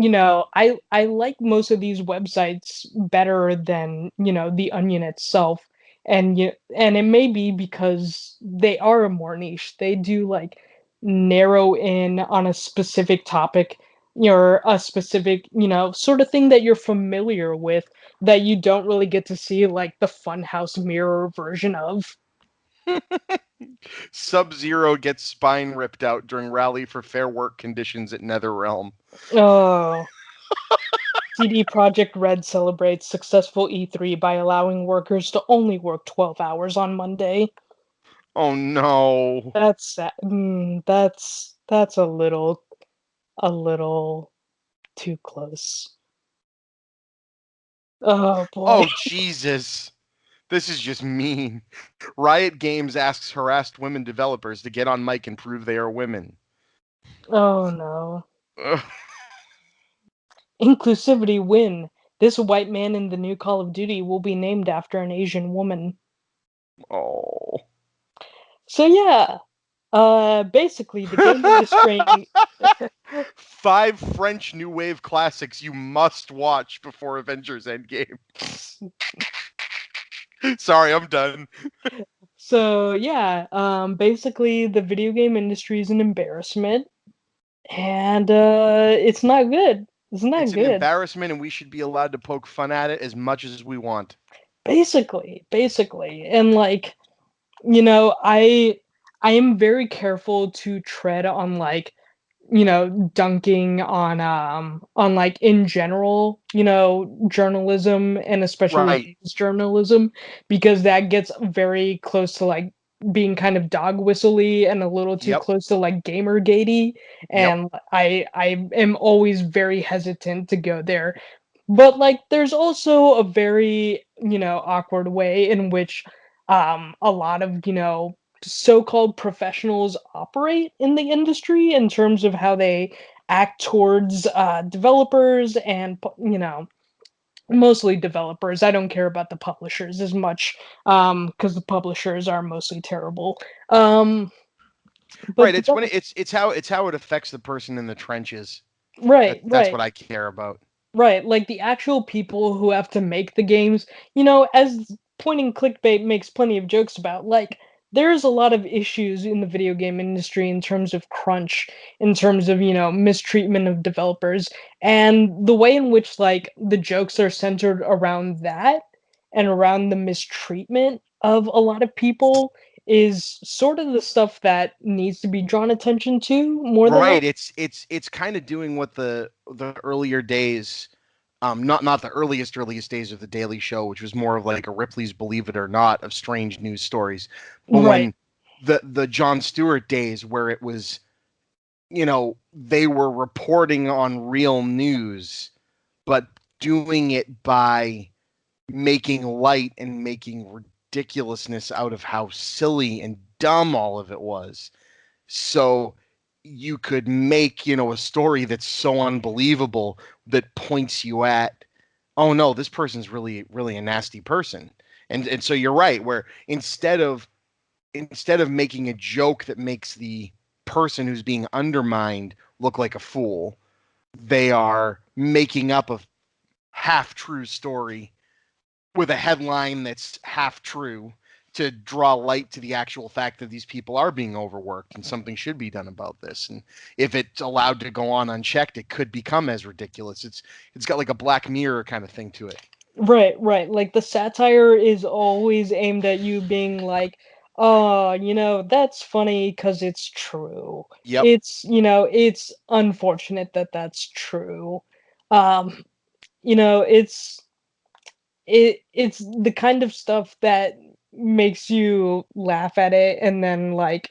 C: I like most of these websites better than, the Onion itself. And it may be because they are more niche. They do like narrow in on a specific topic, or a specific, sort of thing that you're familiar with, that you don't really get to see like the Funhouse Mirror version of.
B: Sub-Zero gets spine ripped out during rally for fair work conditions at NetherRealm.
C: Oh. CD Projekt Red celebrates successful E3 by allowing workers to only work 12 hours on Monday.
B: Oh no.
C: That's sad. That's a little too close. Oh boy.
B: Oh Jesus. This is just mean. Riot Games asks harassed women developers to get on mic and prove they are women.
C: Oh no.
B: Ugh.
C: Inclusivity win. This white man in the new Call of Duty will be named after an Asian woman.
B: Oh.
C: So yeah, basically the game industry.
B: 5 French New Wave classics you must watch before Avengers Endgame. Sorry, I'm done.
C: So yeah, basically the video game industry is an embarrassment, and it's not good. It's not
B: It's an
C: good.
B: embarrassment and we should be allowed to poke fun at it as much as we want.
C: Basically, and like, I am very careful to tread on like, dunking on like in general, journalism, and especially
B: Right.
C: games journalism, because that gets very close to like being kind of dog whistly and a little too
B: Yep.
C: close to like gamer gatey,
B: Yep.
C: and I am always very hesitant to go there. But like there's also a very, awkward way in which a lot of, so-called professionals operate in the industry in terms of how they act towards developers and mostly developers. I don't care about the publishers as much, because the publishers are mostly terrible. Um, but
B: Right. It's when
C: develop-
B: it's how it affects the person in the trenches.
C: right,
B: That's
C: right.
B: what I care about.
C: Right, like the actual people who have to make the games, as pointing clickbait makes plenty of jokes about, like, there's a lot of issues in the video game industry in terms of crunch, in terms of, mistreatment of developers, and the way in which, like, the jokes are centered around that and around the mistreatment of a lot of people is sort of the stuff that needs to be drawn attention to more than
B: Right.
C: else.
B: It's kind of doing what the earlier days, not the earliest days of the Daily Show, which was more of like a Ripley's Believe It or Not of strange news stories, but
C: Right,
B: when the Jon Stewart days where it was, they were reporting on real news, but doing it by making light and making ridiculousness out of how silly and dumb all of it was. So you could make, a story that's so unbelievable that points you at, oh no, this person's really, really a nasty person. And so you're right, where instead of making a joke that makes the person who's being undermined look like a fool, they are making up a half true story with a headline that's half true to draw light to the actual fact that these people are being overworked and something should be done about this. And if it's allowed to go on unchecked, it could become as ridiculous. It's got like a Black Mirror kind of thing to it.
C: right, right. Like the satire is always aimed at you being like, oh, that's funny because it's true.
B: Yep.
C: It's unfortunate that that's true. Um, it's the kind of stuff that makes you laugh at it and then like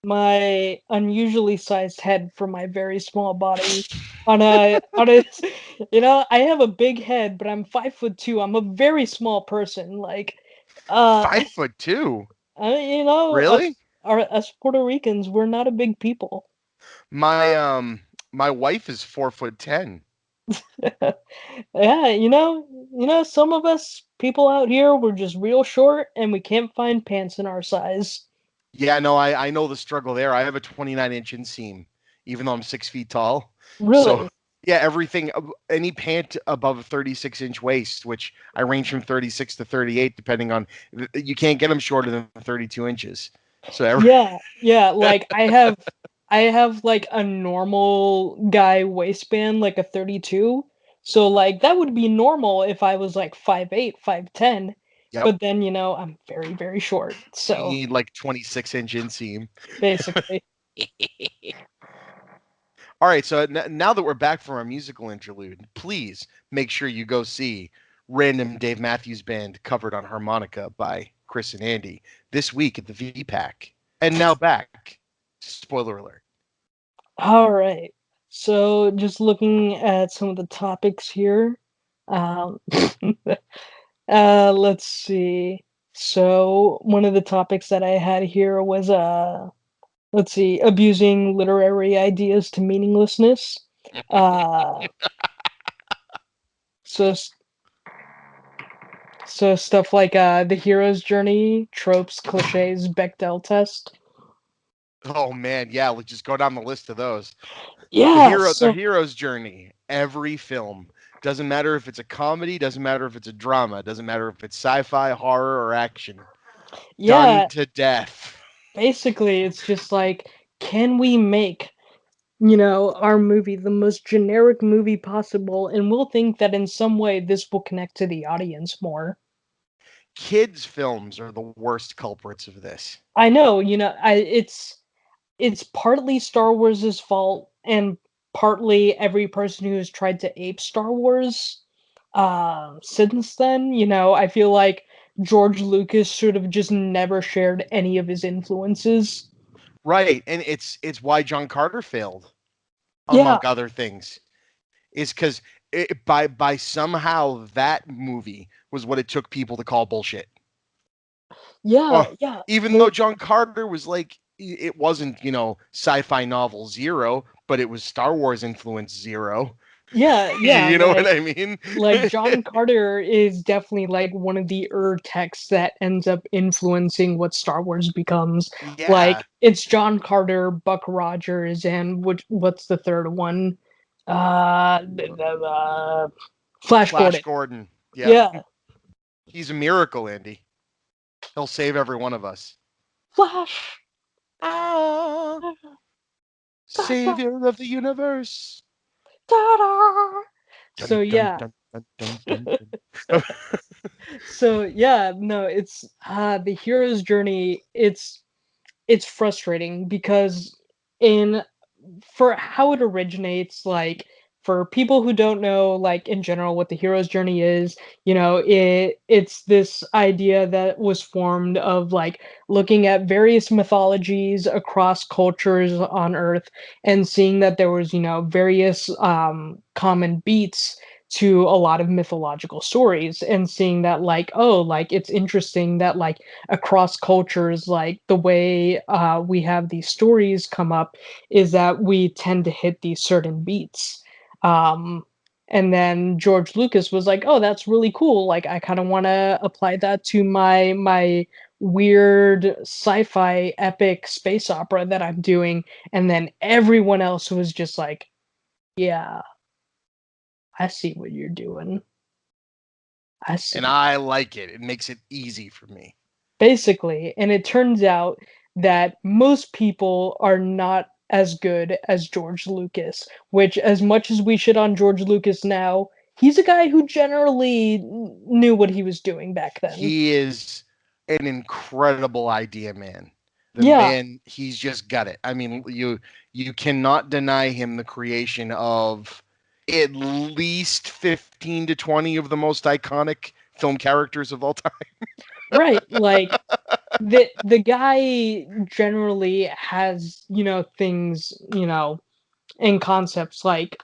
C: my unusually sized head for my very small body. I have a big head, but I'm 5'2". I'm a very small person. Like, uh,
B: 5'2"?
C: us
B: Really?
C: us Puerto Ricans, we're not a big people.
B: My wife is 4'10".
C: Yeah, some of us people out here we're just real short and we can't find pants in our size.
B: Yeah, no, I know the struggle there. I have a 29-inch inseam, even though I'm 6 feet tall. So,
C: Really?
B: yeah, any pant above a 36-inch waist, which I range from 36 to 38, depending on, you can't get them shorter than 32 inches. So,
C: Yeah, yeah, like I have like a normal guy waistband, like a 32. So like that would be normal if I was like 5'8", 5'10",
B: yep,
C: but then, I'm very, very short.
B: you
C: So
B: need like 26-inch inseam.
C: basically,
B: All right, so now that we're back from our musical interlude, please make sure you go see Random Dave Matthews Band covered on harmonica by Chris and Andy this week at the VPAC. And now back. Spoiler alert.
C: all right. So just looking at some of the topics here. Um, let's see. So one of the topics that I had here was let's see, abusing literary ideas to meaninglessness. Uh, so so stuff like the hero's journey, tropes, cliches, Bechdel test.
B: Oh man, yeah, let's just go down the list of those.
C: Yeah,
B: The
C: so
B: hero's journey, every film. Doesn't matter if it's a comedy, doesn't matter if it's a drama, doesn't matter if it's sci-fi, horror, or action. Done
C: yeah,
B: to death.
C: basically it's just like, can we make our movie the most generic movie possible, and we'll think that in some way this will connect to the audience more.
B: Kids' films are the worst culprits of this.
C: I know, it's partly Star Wars's fault and partly every person who has tried to ape Star Wars since then. I feel like George Lucas should have just never shared any of his influences.
B: Right, and it's why John Carter failed,
C: Yeah,
B: among other things, is because by somehow that movie was what it took people to call bullshit.
C: yeah,
B: Oh,
C: yeah.
B: even though
C: Well,
B: John Carter was like, it wasn't sci-fi novel zero, but it was Star Wars influence zero.
C: yeah, yeah,
B: You know what I mean?
C: like John Carter is definitely like one of the texts that ends up influencing what Star Wars becomes.
B: Yeah,
C: Like it's John Carter, Buck Rogers, and what's the third one? Flash
B: Flash
C: Gordon.
B: Gordon. Yep,
C: Yeah,
B: he's a miracle, Andy. He'll save every one of us.
C: Flash.
B: Ah,
C: Da, da,
B: savior of the universe.
C: da, da.
B: Dun,
C: So
B: dun,
C: yeah.
B: dun, dun, dun, dun, dun.
C: So yeah, no, it's the hero's journey. It's frustrating because in for how it originates, like for people who don't know, like in general what the hero's journey is, it's this idea that was formed of like looking at various mythologies across cultures on earth and seeing that there was, various common beats to a lot of mythological stories, and seeing that like, oh, like it's interesting that like across cultures, like the way we have these stories come up is that we tend to hit these certain beats. Um, and then George Lucas was like, "Oh, that's really cool. Like, I kind of want to apply that to my weird sci-fi epic space opera that I'm doing." And then everyone else was just like, "Yeah, I see what you're doing. I
B: And
C: see."
B: I like it. It makes it easy for me.
C: Basically, and it turns out that most people are not as good as George Lucas, which, as much as we shit on George Lucas now, he's a guy who generally knew what he was doing back then.
B: He is an incredible idea man. The
C: Yeah,
B: man, he's just got it. I mean, you cannot deny him the creation of at least 15 to 20 of the most iconic film characters of all time.
C: right. Like the guy generally has, things, and concepts like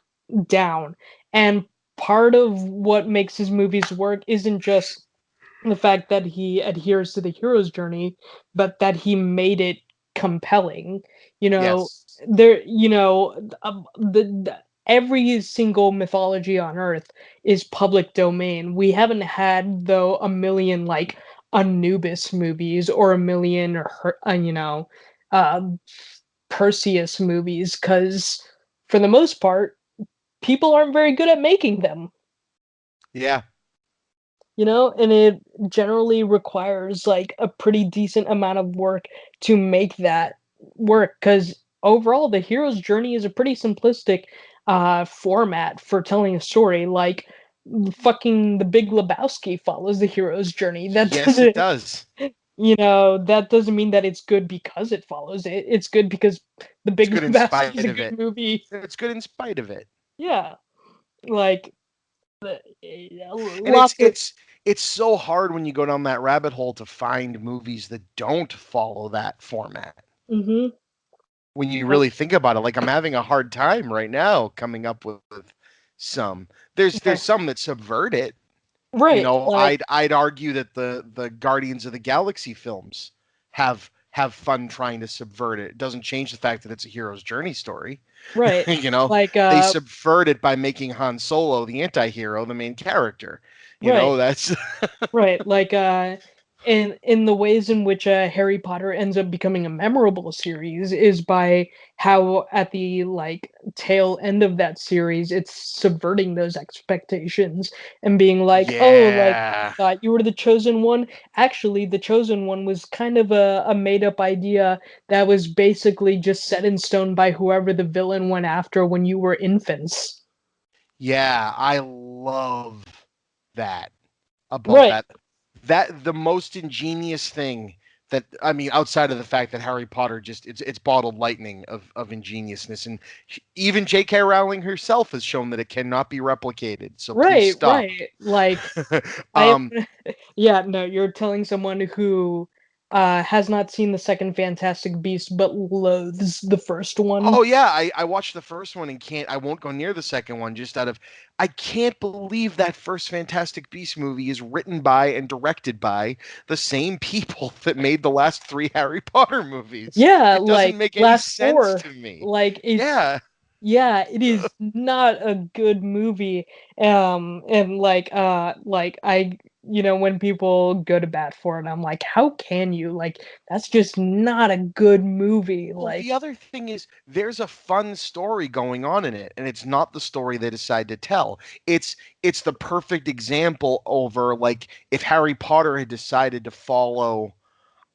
C: down. And part of what makes his movies work isn't just the fact that he adheres to the hero's journey, but that he made it compelling. You know,
B: Yes.
C: there, every single mythology on Earth is public domain. We haven't had though a million like Anubis movies or a million uh, Perseus movies because for the most part, people aren't very good at making them.
B: Yeah.
C: And it generally requires like a pretty decent amount of work to make that work because overall the hero's journey is a pretty simplistic format for telling a story. Like fucking the Big Lebowski follows the hero's journey. That
B: Yes, it
C: doesn't
B: does.
C: that doesn't mean that it's good because it follows it. It's good because the
B: It's
C: Big
B: good in
C: Lebowski is
B: spite
C: a
B: of
C: good
B: it.
C: movie.
B: It's good in spite of it.
C: Yeah, like
B: And it's
C: lots of.
B: it's it's so hard when you go down that rabbit hole to find movies that don't follow that format.
C: Mhm.
B: When you really think about it, like I'm having a hard time right now coming up with some. There's
C: Right,
B: some that subvert it.
C: right, like
B: I'd argue that the Guardians of the Galaxy films have fun trying to subvert it. It doesn't change the fact that it's a hero's journey story.
C: right,
B: you know,
C: like
B: they subvert it by making Han Solo the anti-hero, the main character.
C: right,
B: That's
C: right, like in the ways in which Harry Potter ends up becoming a memorable series is by how at the like tail end of that series it's subverting those expectations and being like, oh, like
B: yeah.
C: thought you were the chosen one. Actually, the chosen one was kind of a made up idea that was basically just set in stone by whoever the villain went after when you were infants.
B: Yeah, I love that about
C: Right.
B: that. That the most ingenious thing that I mean, outside of the fact that Harry Potter just it's bottled lightning of ingeniousness, and even J.K. Rowling herself has shown that it cannot be replicated. So please
C: Right,
B: stop.
C: right. Like I
B: um,
C: yeah, no, you're telling someone who has not seen the second Fantastic Beast but loathes the first one.
B: oh yeah, I watched the first one and I won't go near the second one just out of I can't believe that first Fantastic Beast movie is written by and directed by the same people that made the last three Harry Potter movies.
C: Yeah,
B: It doesn't
C: like
B: make any
C: last
B: sense
C: four.
B: to me.
C: Like it's
B: Yeah.
C: yeah, it is not a good movie. And like I when people go to bat for it, I'm like, how can you? Like that's just not a good movie.
B: Well,
C: Like
B: the other thing is there's a fun story going on in it, and it's not the story they decide to tell. It's the perfect example over like if Harry Potter had decided to follow,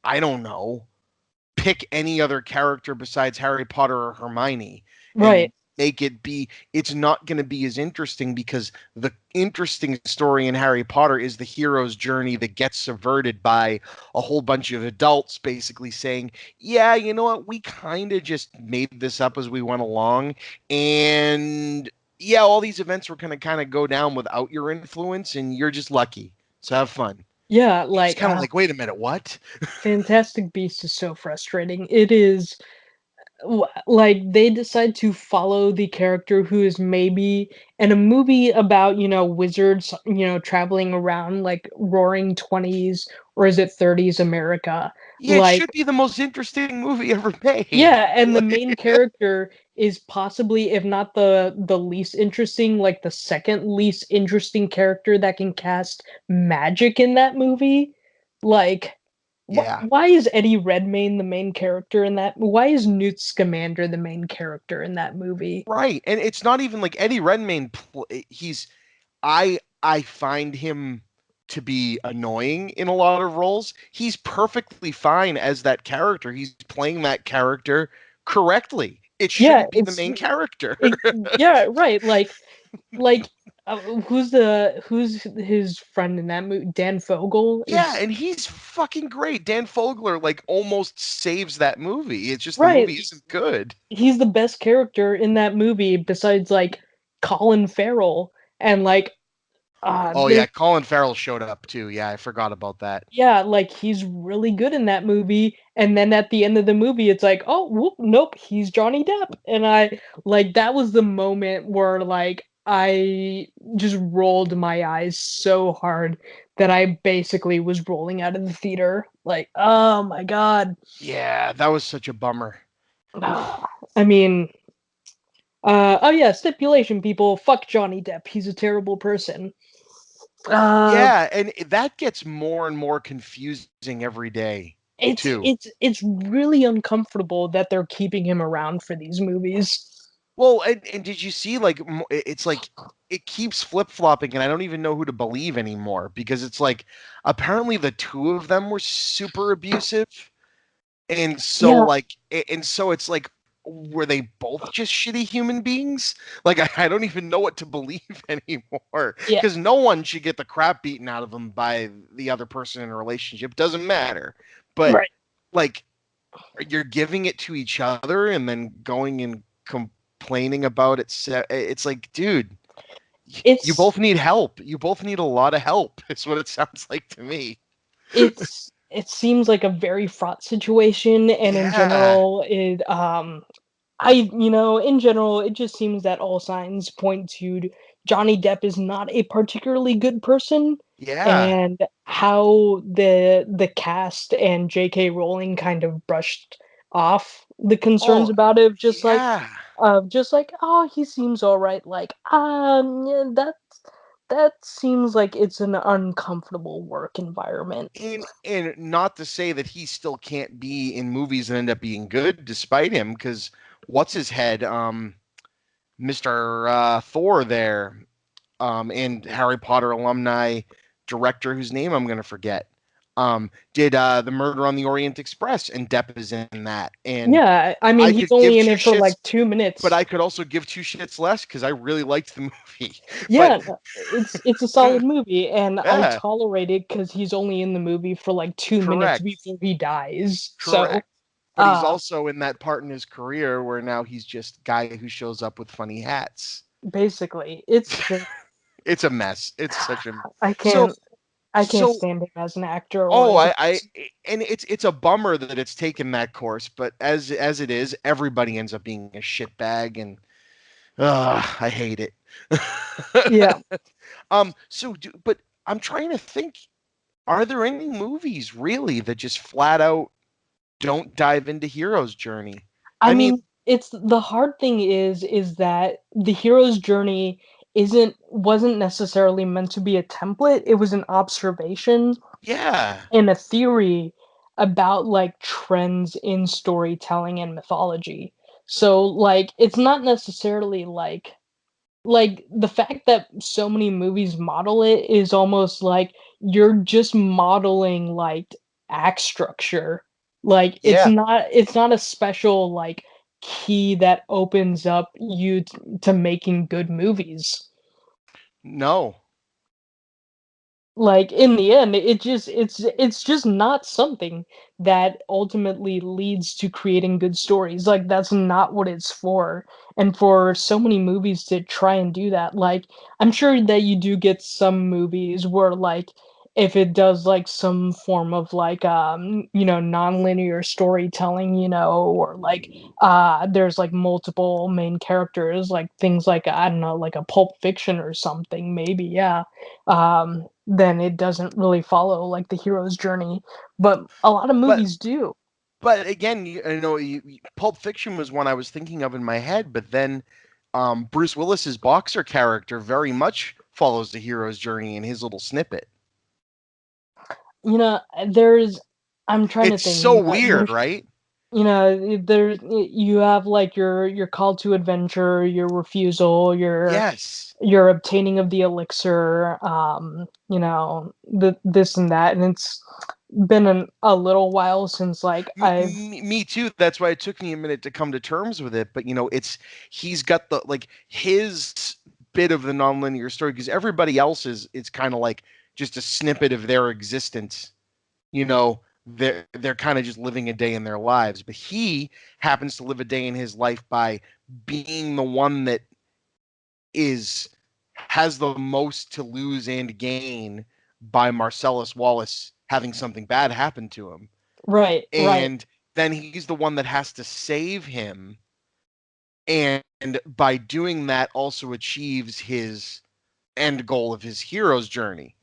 B: I don't know, pick any other character besides Harry Potter or Hermione and
C: right.
B: make it be it's not going to be as interesting because the interesting story in Harry Potter is the hero's journey that gets subverted by a whole bunch of adults basically saying, "Yeah, you know what? We kind of just made this up as we went along and yeah, all these events were going to kind of go down without your influence and you're just lucky. So have fun."
C: Yeah,
B: It's
C: like
B: kind of like, "Wait a minute, what?"
C: Fantastic Beasts is so frustrating. It is like they decide to follow the character who is maybe in a movie about, wizards, traveling around like roaring 20s or is it 30s America.
B: Yeah, it
C: Like
B: should be the most interesting movie ever made.
C: yeah, and the main character is possibly if not the least interesting, like the second least interesting character that can cast magic in that movie. Like
B: Yeah,
C: why is Eddie Redmayne the main character in that? Why is Newt Scamander the main character in that movie?
B: right. And it's not even like Eddie Redmayne. He's I find him to be annoying in a lot of roles. He's perfectly fine as that character. He's playing that character correctly. It
C: Yeah,
B: shouldn't be the main character.
C: it, yeah, right. Like who's his friend in that movie? Dan Fogel
B: Yeah,
C: is
B: and he's fucking great. Dan Fogler like almost saves that movie. It's just the
C: right.
B: movie isn't good.
C: He's the best character in that movie besides like Colin Farrell and like
B: Oh
C: There
B: yeah, Colin Farrell showed up too. Yeah, I forgot about that.
C: Yeah, like, he's really good in that movie, and then at the end of the movie, it's like, "Oh, whoop, nope, he's Johnny Depp," and that was the moment where, like, I just rolled my eyes so hard that I basically was rolling out of the theater, like, "Oh my god."
B: Yeah, that was such a bummer.
C: I mean, oh yeah, stipulation, people, fuck Johnny Depp, he's a terrible person. Uh
B: Yeah, and that gets more and more confusing every day, too.
C: it's really uncomfortable that they're keeping him around for these movies.
B: Well, and did you see like it's like it keeps flip-flopping and I don't even know who to believe anymore because it's like apparently the two of them were super abusive and so
C: Yeah,
B: like and so it's like were they both just shitty human beings? Like I don't even know what to believe anymore
C: yeah,
B: because no one should get the crap beaten out of them by the other person in a relationship. Doesn't matter. But
C: right.
B: like you're giving it to each other and then going and complaining about it. It's like, dude, you
C: It's
B: both need help. You both need a lot of help. Is what it sounds like to me.
C: it seems like a very fraught situation, and in
B: Yeah,
C: general, in general, it just seems that all signs point to Johnny Depp is not a particularly good person,
B: yeah.
C: and how the cast and J.K. Rowling kind of brushed off the concerns
B: Oh,
C: about it,
B: yeah.
C: just like, "Oh, he seems alright," like, yeah, that seems like it's an uncomfortable work environment.
B: And not to say that he still can't be in movies and end up being good despite him, because what's his head, Mr. Thor there, and Harry Potter alumni director whose name I'm gonna forget. Did the Murder on the Orient Express, and Depp is in that. And
C: Yeah, I mean,
B: I
C: he's
B: could give
C: only in
B: two
C: it for,
B: shits,
C: like, 2
B: but
C: minutes.
B: I could also give two shits less because I really liked the movie. But
C: Yeah, no, it's a solid movie, and I
B: yeah,
C: tolerate it because he's only in the movie for, like, 2 minutes
B: correct,
C: before he dies, so,
B: correct. But he's
C: uh,
B: also in that part in his career where now he's just guy who shows up with funny hats.
C: basically, it's just
B: It's a mess. It's such a
C: I
B: so
C: can't I can't
B: so
C: stand him as an actor or
B: Oh,
C: as a
B: I
C: person.
B: and it's a bummer that it's taken that course, but as it is, everybody ends up being a shitbag, and I hate it.
C: Yeah.
B: But I'm trying to think, are there any movies really that just flat out don't dive into hero's journey?
C: I
B: I mean,
C: mean, it's the hard thing is that the hero's journey wasn't necessarily meant to be a template, it was an observation
B: yeah,
C: and a theory about, like, trends in storytelling and mythology. So, like, it's not necessarily the fact that so many movies model it is almost like you're just modeling, like, act structure. Like,
B: yeah,
C: it's not a special, like, key that opens up you to making good movies.
B: no,
C: Like, in the end, it's just not something that ultimately leads to creating good stories, like, that's not what it's for, and for so many movies to try and do that, like, I'm sure that you do get some movies where, like, if it does, like, some form of, like, nonlinear storytelling, or, like, there's, like, multiple main characters, like, things like, I don't know, like a Pulp Fiction or something, maybe, yeah, then it doesn't really follow, like, the hero's journey, but a lot of
B: but
C: movies do.
B: but again, Pulp Fiction was one I was thinking of in my head, but then Bruce Willis's boxer character very much follows the hero's journey in his little snippet.
C: There's I'm trying to
B: It's
C: think,
B: so weird, right?
C: you have, like, your call to adventure, your refusal,
B: Yes.
C: your obtaining of the elixir, this and that, and it's been a little while since, like, I've
B: Me too. That's why it took me a minute to come to terms with it. But it's he's got the like his bit of the nonlinear story because everybody else is it's kind of like just a snippet of their existence. They're kind of just living a day in their lives, but he happens to live a day in his life by being the one that is has the most to lose and gain by Marcellus Wallace having something bad happen to him.
C: Right, right,
B: And then he's the one that has to save him. And by doing that, also achieves his end goal of his hero's journey.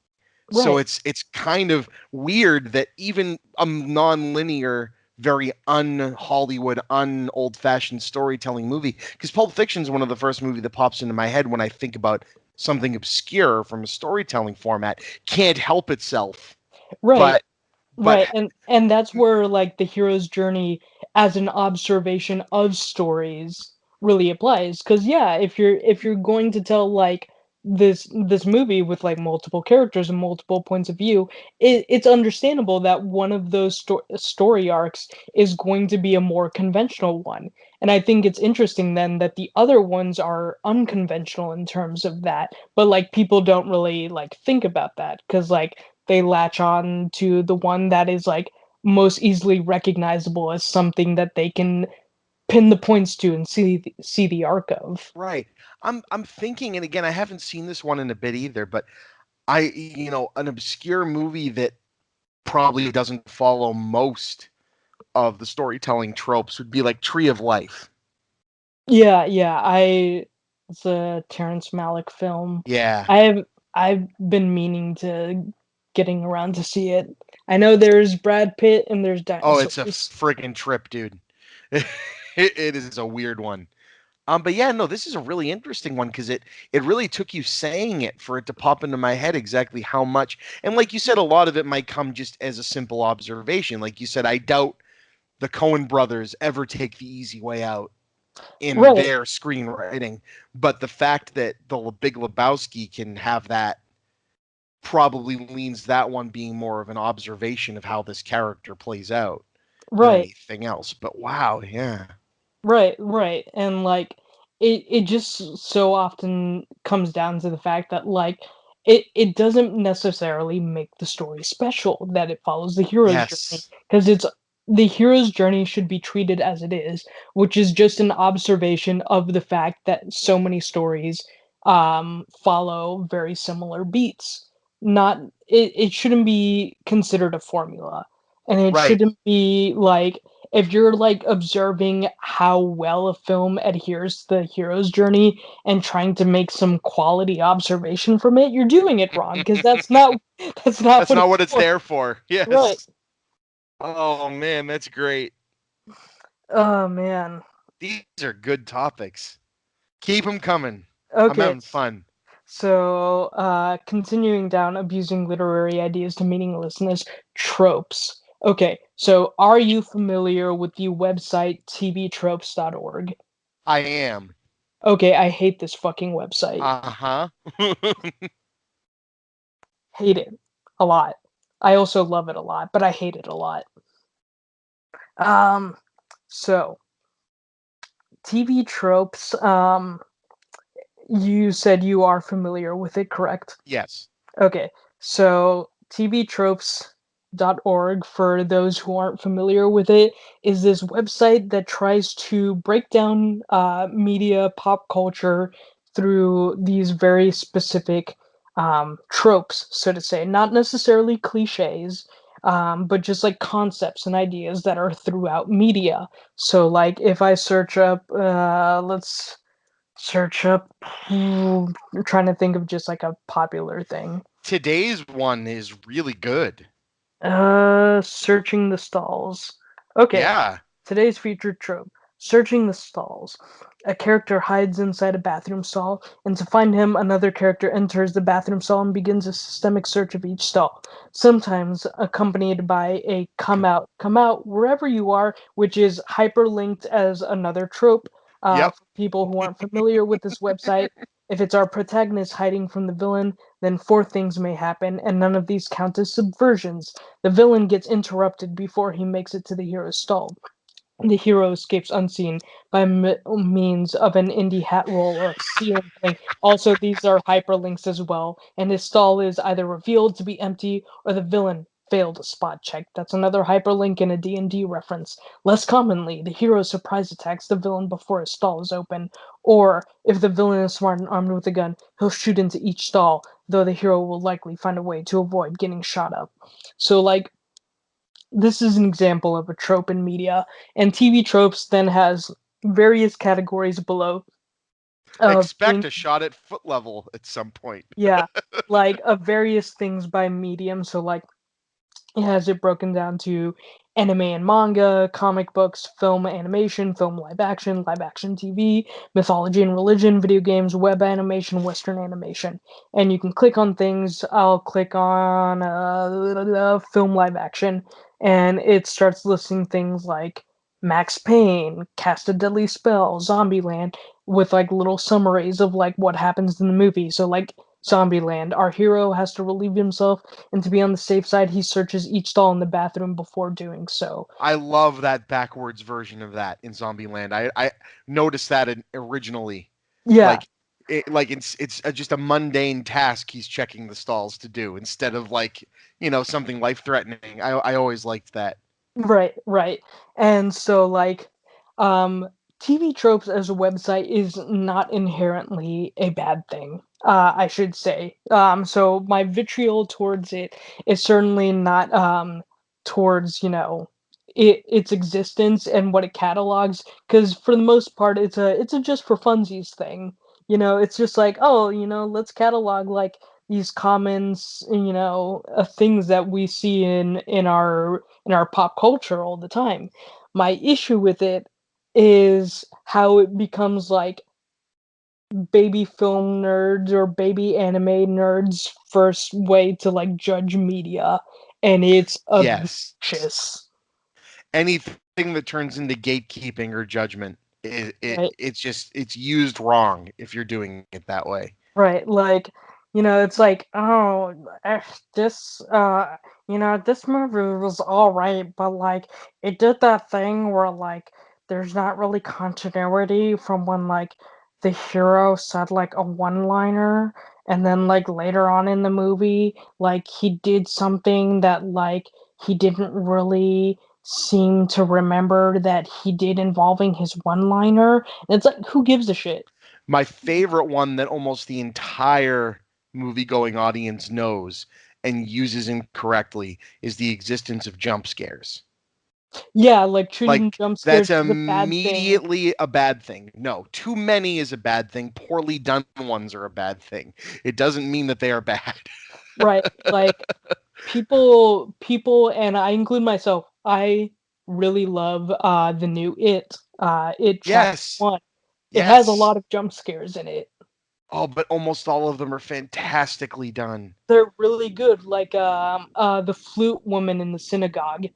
B: So
C: right,
B: it's kind of weird that even a non-linear, very un-Hollywood, un-old-fashioned storytelling movie, because Pulp Fiction is one of the first movie that pops into my head when I think about something obscure from a storytelling format, can't help itself.
C: right.
B: But but
C: Right, and that's where like the hero's journey as an observation of stories really applies. Because yeah, if you're going to tell like this movie with like multiple characters and multiple points of view, it's understandable that one of those story arcs is going to be a more conventional one. And I think it's interesting then that the other ones are unconventional in terms of that, but like people don't really like think about that because like they latch on to the one that is like most easily recognizable as something that they can pin the points to and see the arc of.
B: right. I'm thinking, and again, I haven't seen this one in a bit either, but an obscure movie that probably doesn't follow most of the storytelling tropes would be like Tree of Life.
C: Yeah, yeah, I it's a Terrence Malick film.
B: Yeah.
C: I've been meaning to getting around to see it. I know there's Brad Pitt and there's
B: Oh, it's a
C: dinosaurs.
B: friggin' trip, dude. It is a weird one. But yeah, no, this is a really interesting one because it really took you saying it for it to pop into my head exactly how much. And like you said, a lot of it might come just as a simple observation. Like you said, I doubt the Coen brothers ever take the easy way out in
C: Right,
B: their screenwriting. But the fact that the Big Lebowski can have that probably leans that one being more of an observation of how this character plays out than
C: right.
B: anything else. But wow, yeah.
C: Right, right. And like it just so often comes down to the fact that like it doesn't necessarily make the story special that it follows the hero's journey
B: Yes.
C: because it's the hero's journey should be treated as it is, which is just an observation of the fact that so many stories follow very similar beats. Not it shouldn't be considered a formula. And it
B: Right.
C: shouldn't be like if you're like observing how well a film adheres to the hero's journey and trying to make some quality observation from it, you're doing it wrong because that's not
B: That's
C: what
B: not
C: it's
B: what it's
C: for.
B: there for.
C: Right.
B: Yes. Oh man, that's great.
C: Oh man.
B: These are good topics. Keep them coming. I'm
C: Okay.
B: having fun.
C: So, continuing down abusing literary ideas to meaninglessness tropes. Okay, so are you familiar with the website tvtropes.org?
B: I am.
C: Okay, I hate this fucking website.
B: Uh-huh.
C: Hate it a lot. I also love it a lot, but I hate it a lot. Um, so TV tropes. You said you are familiar with it, correct?
B: Yes.
C: Okay, so tvtropes.org, for those who aren't familiar with it, is this website that tries to break down media, pop culture through these very specific tropes, so to say. Not necessarily cliches, but just like concepts and ideas that are throughout media. So, like, if I search up, let's search up, I'm trying to think of just like a popular thing.
B: Today's one is really good.
C: Searching the stalls. Okay,
B: Yeah.
C: today's featured trope. Searching the stalls. A character hides inside a bathroom stall, and to find him, another character enters the bathroom stall and begins a systemic search of each stall, sometimes accompanied by a come out, wherever you are, which is hyperlinked as another trope.
B: Yep.
C: For people who aren't familiar with this website, if it's our protagonist hiding from the villain, then four things may happen, and none of these count as subversions. The villain gets interrupted before he makes it to the hero's stall. The hero escapes unseen by means of an indie hat roll or a ceiling thing. Also, these are hyperlinks as well, and his stall is either revealed to be empty or the villain fail to spot check. That's another hyperlink in a D&D reference. Less commonly, the hero surprise attacks the villain before his stall is open, or if the villain is smart and armed with a gun, he'll shoot into each stall, though the hero will likely find a way to avoid getting shot up. So, like, this is an example of a trope in media, and TV tropes then has various categories below of
B: Expect
C: things,
B: a shot at foot level at some point.
C: yeah, like of various things by medium. So, like, it has it broken down to anime and manga, comic books, film animation, film live action TV, mythology and religion, video games, web animation, Western animation. And you can click on things. I'll click on film live action, and it starts listing things like Max Payne, Cast a Deadly Spell, Zombieland, with like little summaries of like what happens in the movie. So, like, Zombieland, our hero has to relieve himself, and to be on the safe side, he searches each stall in the bathroom before doing so.
B: I love that backwards version of that in Zombieland. I noticed that originally,
C: Yeah,
B: like it's just a mundane task he's checking the stalls to do instead of like something life threatening. I always liked that.
C: right, right. And so, like, um, TV tropes as a website is not inherently a bad thing. I should say. So my vitriol towards it is certainly not towards its existence and what it catalogs, because for the most part, it's a just for funsies thing. It's just like, oh, let's catalog like these commons, things that we see in our pop culture all the time. My issue with it is how it becomes like baby film nerds or baby anime nerds' first way to like judge media, and it's
B: Yes,
C: obnoxious,
B: anything that turns into gatekeeping or judgment,
C: right?
B: it's used wrong if you're doing it that way.
C: Right, like, it's like, oh, this, this movie was all right, but like, it did that thing where like, there's not really continuity from when like the hero said like a one-liner, and then like later on in the movie, like he did something that like he didn't really seem to remember that he did involving his one-liner. And it's like, who gives a shit?
B: My favorite one that almost the entire movie going audience knows and uses incorrectly is the existence of jump scares.
C: Yeah, like treating
B: Like,
C: jump
B: that's
C: scares as a bad thing.
B: immediately a bad thing. No, too many is a bad thing. Poorly done ones are a bad thing. It doesn't mean that they are bad.
C: Right. Like people and I include myself, I really love the new It Chapter
B: Yes.
C: 1. It has a
B: Yes.
C: lot of jump scares in it.
B: Oh, but almost all of them are fantastically done.
C: They're really good, like the flute woman in the synagogue.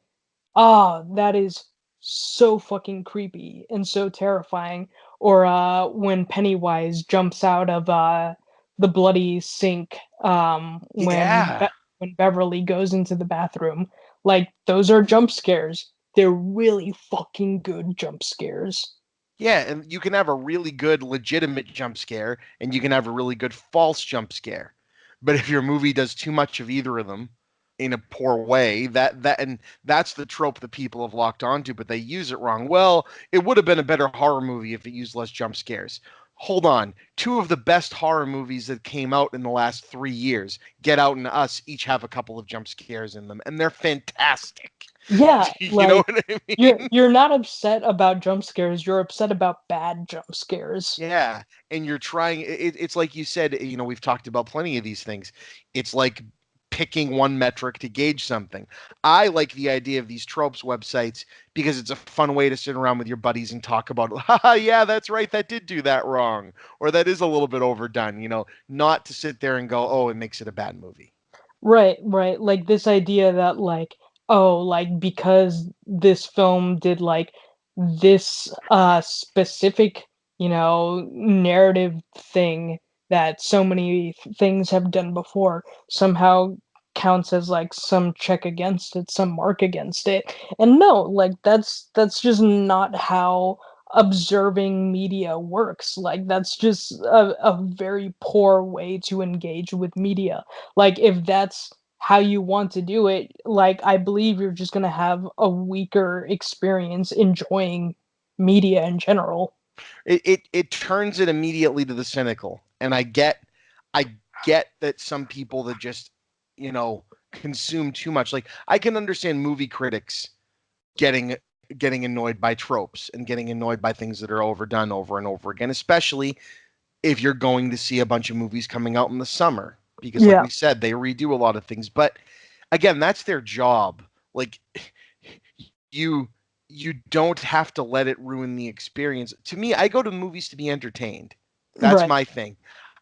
C: Ah, that is so fucking creepy and so terrifying. Or when Pennywise jumps out of the bloody sink
B: Yeah.
C: when Beverly goes into the bathroom. Like, those are jump scares. They're really fucking good jump scares.
B: Yeah, and you can have a really good legitimate jump scare and you can have a really good false jump scare. But if your movie does too much of either of them in a poor way, that's the trope that people have locked onto, but they use it wrong. Well, it would have been a better horror movie if it used less jump scares. Hold on. Two of the best horror movies that came out in the last 3 years, Get Out and Us, each have a couple of jump scares in them and they're fantastic.
C: Yeah,
B: You know
C: like
B: what I
C: you're
B: mean?
C: you're not upset about jump scares, you're upset about bad jump scares.
B: Yeah, and you're trying. It's like you said. We've talked about plenty of these things. It's like picking one metric to gauge something. I like the idea of these tropes websites because it's a fun way to sit around with your buddies and talk about, haha, yeah, that's right, that did do that wrong, or that is a little bit overdone. Not to sit there and go, oh, it makes it a bad movie.
C: Right, right. Like this idea that like, oh, like because this film did like this specific, narrative thing that so many things have done before somehow counts as like some check against it, some mark against it. And no, like that's just not how observing media works. Like that's just a very poor way to engage with media. Like, if that's how you want to do it, like, I believe you're just gonna have a weaker experience enjoying media in general.
B: It turns it immediately to the cynical. And I get that some people that just, consume too much. Like, I can understand movie critics getting getting annoyed by tropes and getting annoyed by things that are overdone over and over again, especially if you're going to see a bunch of movies coming out in the summer, because like
C: Yeah,
B: we said, they redo a lot of things. But again, that's their job. Like, you you don't have to let it ruin the experience. To me, I go to movies to be entertained. That's
C: right,
B: my thing.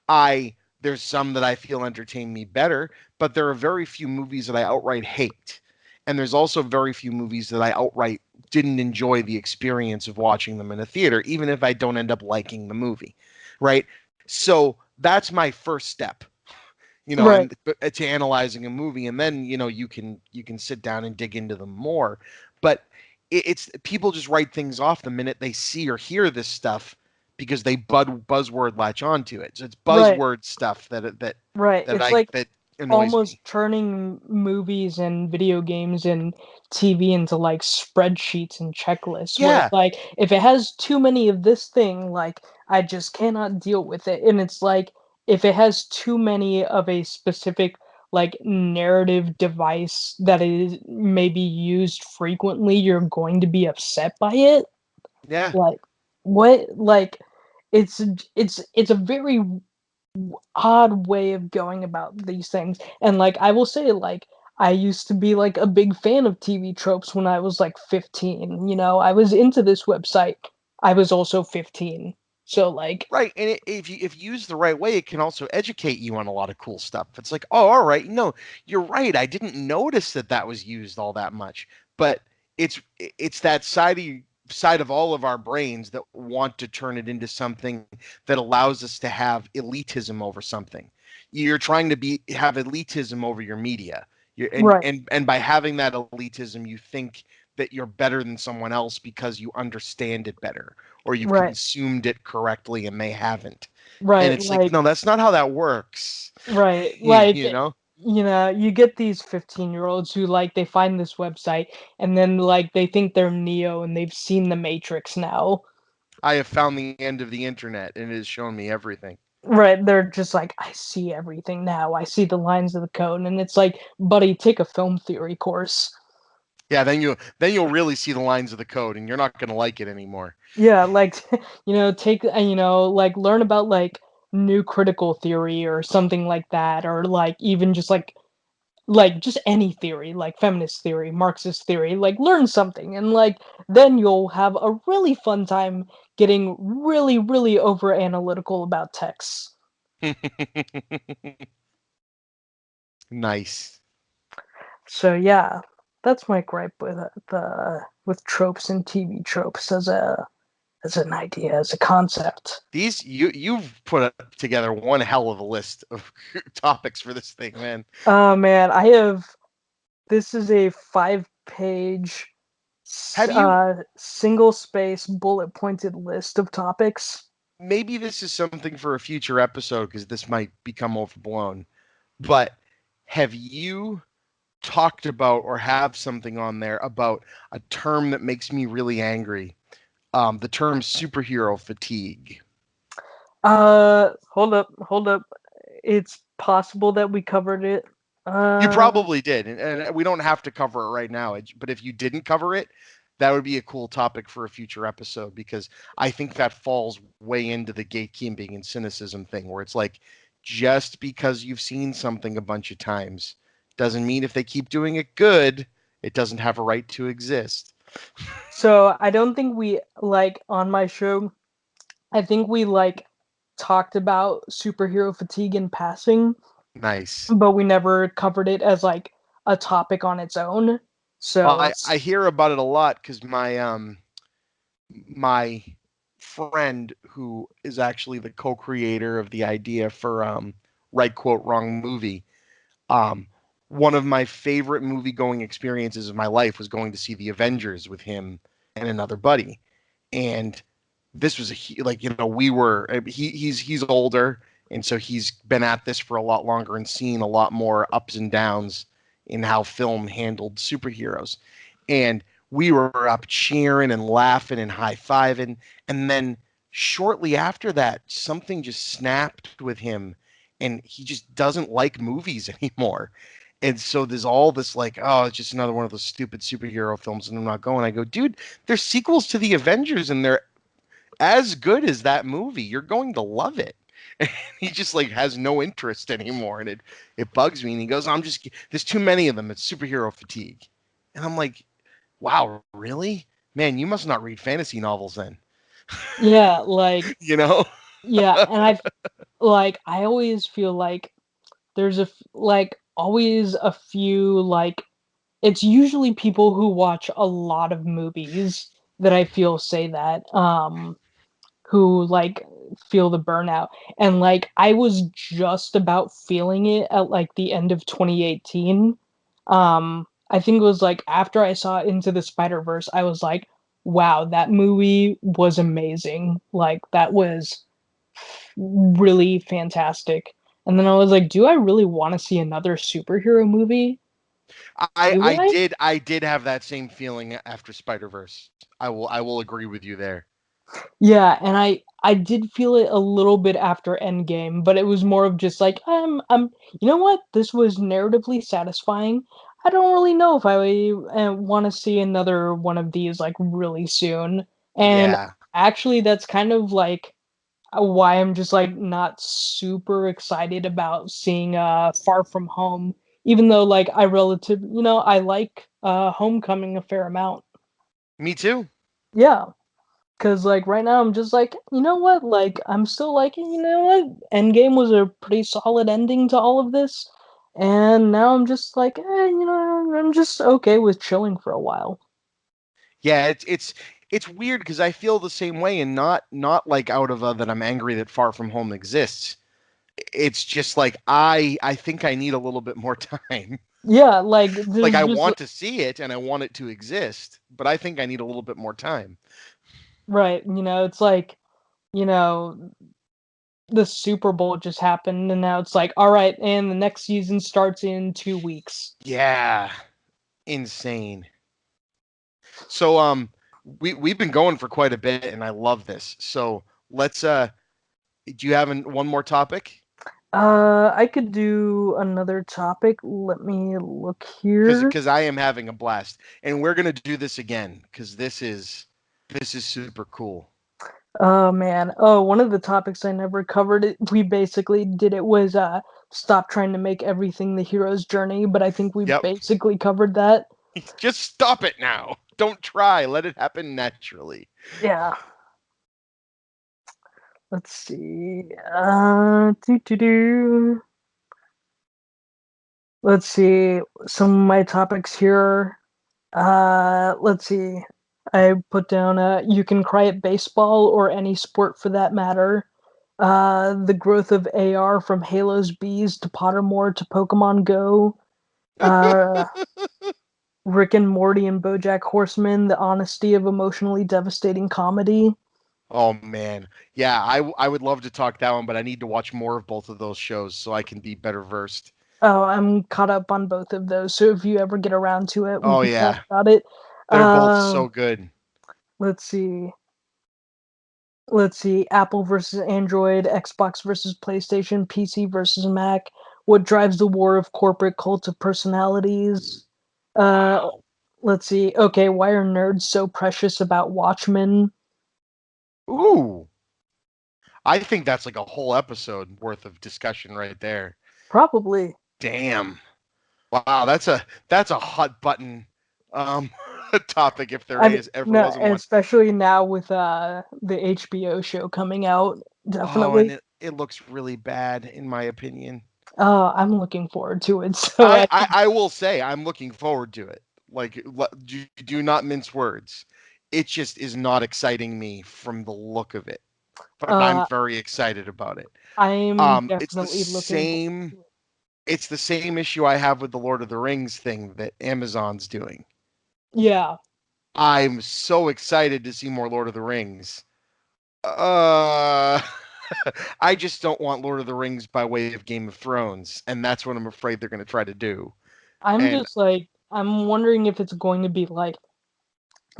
B: I There's some that I feel entertain me better, but there are very few movies that I outright hate. And there's also very few movies that I outright didn't enjoy the experience of watching them in a theater, even if I don't end up liking the movie. Right? So that's my first step,
C: right,
B: and to analyzing a movie, and then you can sit down and dig into them more. But it's people just write things off the minute they see or hear this stuff because they buzzword latch onto it. So it's
C: right,
B: buzzword stuff
C: right. It's like
B: that annoys
C: almost
B: me.
C: turning movies and video games and TV into like spreadsheets and checklists where it's
B: Yeah,
C: like if it has too many of this thing, like I just cannot deal with it. And it's like if it has too many of a specific like narrative device that is maybe used frequently, you're going to be upset by it.
B: yeah.
C: Like what like it's a very odd way of going about these things. And like I will say, like I used to be like a big fan of TV tropes when I was like 15. I was into this website. I was also 15. So like
B: Right, and if you use the right way, it can also educate you on a lot of cool stuff. It's like, oh, all right, no, you're right. I didn't notice that was used all that much, but it's that side of all of our brains that want to turn it into something that allows us to have elitism over something. You're trying to have elitism over your media. And
C: right,
B: and by having that elitism, you think that you're better than someone else because you understand it better or you've
C: right,
B: consumed it correctly and they haven't. And
C: right,
B: it's like,
C: like
B: no, that's not how that works.
C: right,
B: you,
C: like
B: you know,
C: you get these 15-year-olds who like they find this website and then like they think they're Neo and they've seen the Matrix now.
B: I have found the end of the internet and it has shown me everything.
C: Right, they're just like, "I see everything now, I see the lines of the code," and it's like, "Buddy, take a film theory course."
B: Yeah, then you'll really see the lines of the code and you're not going to like it anymore.
C: Yeah, like, take like, learn about, like, new critical theory or something like that, or, like, even just, just any theory, like feminist theory, Marxist theory, like, learn something, and, like, then you'll have a really fun time getting really, really over analytical about texts.
B: Nice.
C: So yeah, that's my gripe with with tropes and TV tropes as an idea, as a concept.
B: You've put together one hell of a list of topics for this thing, man.
C: Oh man, I have this is a 5-page
B: Have you
C: single space bullet pointed list of topics.
B: Maybe this is something for a future episode because this might become overblown, but have you talked about or have something on there about a term that makes me really angry? The term superhero fatigue.
C: Hold up. It's possible that we covered it.
B: You
C: Uh,
B: probably did, and we don't have to cover it right now. But if you didn't cover it, that would be a cool topic for a future episode because I think that falls way into the gatekeeping and cynicism thing, where it's like just because you've seen something a bunch of times doesn't mean if they keep doing it good, it doesn't have a right to exist.
C: so I don't think we like on my show. I think we like talked about superhero fatigue in passing,
B: Nice.
C: but we never covered it as like a topic on its own.
B: Well,
C: So
B: I hear about it a lot because my friend who is actually the co-creator of the idea for right quote wrong movie, um one of my favorite movie going experiences of my life was going to see the Avengers with him and another buddy. And this was like, we were he's older, and so he's been at this for a lot longer and seen a lot more ups and downs in how film handled superheroes. And we were up cheering and laughing and high-fiving. And then shortly after that, something just snapped with him and he just doesn't like movies anymore. And so there's all this like, oh, it's just another one of those stupid superhero films, and I'm not going. I go, dude, there's sequels to the Avengers, and they're as good as that movie. You're going to love it. And he just like has no interest anymore, and it bugs me. And he goes, there's too many of them. It's superhero fatigue. And I'm like, wow, really? Man, you must not read fantasy novels then.
C: Yeah, like
B: You know?
C: yeah, and I always feel like there's always a few it's usually people who watch a lot of movies that I feel say that who feel the burnout. And I was just about feeling it at the end of 2018. I think it was after I saw Into the Spider-Verse, I was like, wow, that movie was amazing. That was really fantastic. And then I was like, do I really want to see another superhero movie?
B: I
C: Do
B: I
C: I?
B: did I did have that same feeling after Spider-Verse. I will agree with you there.
C: Yeah, and I did feel it a little bit after Endgame, but it was more of just you know what? This was narratively satisfying. I don't really know if I want to see another one of these really soon. And
B: Yeah.
C: actually, that's kind of why I'm just not super excited about seeing Far From Home, even though I like Homecoming a fair amount.
B: Me too.
C: Yeah. 'Cause, right now I'm just "You know what?" I'm still "You know what? Endgame was a pretty solid ending to all of this." And now I'm just I'm just okay with chilling for a while.
B: Yeah, it's weird because I feel the same way, and not like out of that I'm angry that Far From Home exists. It's just like I think I need a little bit more time.
C: Yeah,
B: Like
C: there's
B: I
C: just
B: want to see it and I want it to exist, but I think I need a little bit more time.
C: right, it's you know, the Super Bowl just happened, and now it's "Alright, and the next season starts in 2 weeks."
B: Yeah, insane. So we've been going for quite a bit and I love this. So let's do you have one more topic?
C: I could do another topic. Let me look
B: Because
C: here.
B: because I am having a blast, and we're gonna do this again because this is super cool.
C: Oh man. Oh, one of the topics I never covered it we basically did it was stop trying to make everything the hero's journey, but I think we
B: Yep,
C: basically covered that.
B: just stop it now. Don't try. Let it happen naturally.
C: Yeah. Let's see. Doo doo doo. Let's see some of my topics here. Let's see. I put down you can cry at baseball or any sport for that matter. The growth of AR from Halo's Bees to Pottermore to Pokemon Go. Uh, Rick and Morty and BoJack Horseman, the honesty of emotionally devastating comedy.
B: Oh man, yeah, I would love to talk that one, but I need to watch more of both of those shows so I can be better versed.
C: Oh, I'm caught up on both of those, so if you ever get around to it, we
B: Oh
C: can talk
B: yeah,
C: about it.
B: they're both
C: Um,
B: so good.
C: let's see. Let's see. Apple versus Android, Xbox versus PlayStation, PC versus Mac. What drives the war of corporate cult of personalities? Uh,
B: Wow.
C: let's see. Okay, why are nerds so precious about Watchmen?
B: Ooh, I think that's like a whole episode worth of discussion right there.
C: Probably.
B: Damn. Wow, that's a hot button um topic if there
C: I mean,
B: is ever
C: no,
B: wasn't one.
C: especially now with the HBO show coming out,
B: Oh, and
C: definitely.
B: it looks really bad in my opinion.
C: I'm looking forward to it. So
B: I will say I'm looking forward to it. Like do not mince words. It just is not exciting me from the look of it, but I'm
C: uh,
B: very excited about it.
C: I'm
B: It's the
C: definitely looking forward
B: same
C: to it.
B: it's the same issue I have with the Lord of the Rings thing that Amazon's doing.
C: Yeah,
B: I'm so excited to see more Lord of the Rings. Uh, I just don't want Lord of the Rings by way of Game of Thrones, and that's what I'm afraid they're going to try to do.
C: I'm
B: And
C: just like, I'm wondering if it's going to be like,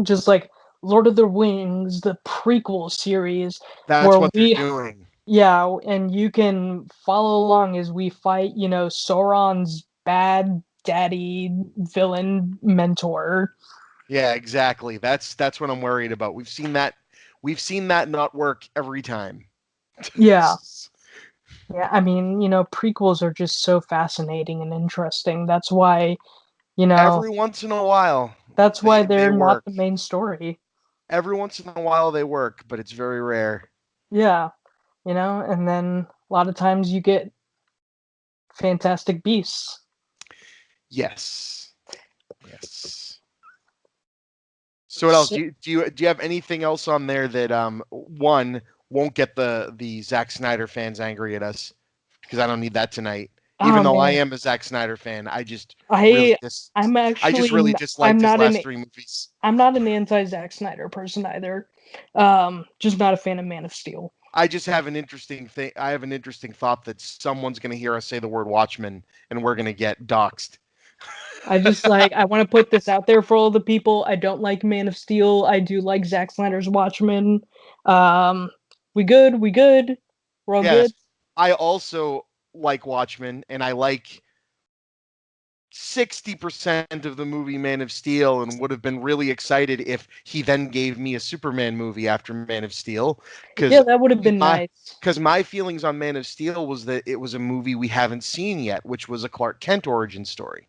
C: just like Lord of the Rings, the prequel series,
B: that's
C: where
B: what they're doing.
C: yeah, and you can follow along as we fight, Sauron's bad daddy villain mentor.
B: Yeah, exactly. That's what I'm worried about. We've seen that not work every time.
C: Yeah. Yeah, I mean, prequels are just so fascinating and interesting. You know,
B: Every once in a while,
C: that's why
B: they
C: they're not
B: work.
C: the main story.
B: Every once in a while they work, but it's very rare.
C: Yeah, and then a lot of times you get fantastic beasts.
B: Yes. Yes. So what else?
C: So,
B: Do you have anything else on there that one won't get the Zack Snyder fans angry at us because I don't need that tonight.
C: oh
B: Even though I
C: man,
B: am a Zack Snyder fan,
C: I I'm
B: I just
C: actually
B: really
C: I'm
B: disliked his
C: not
B: last three movies.
C: I'm not an anti Zack Snyder person either. Just not a fan of Man of Steel.
B: I just have an interesting thing. I have an interesting thought that someone's going to hear us say the word Watchmen and we're going to get doxxed.
C: I want to put this out there for all the people. I don't like Man of Steel. I do like Zack Snyder's Watchmen. Um, we good? We good? We're all good?
B: Yes, I also like Watchmen, and I like 60% of the movie Man of Steel, and would have been really excited if he then gave me a Superman movie after Man of Steel, because
C: Yeah, that would have been
B: my
C: nice.
B: my feelings on Man of Steel was that it was a movie we haven't seen yet, which was a Clark Kent origin story,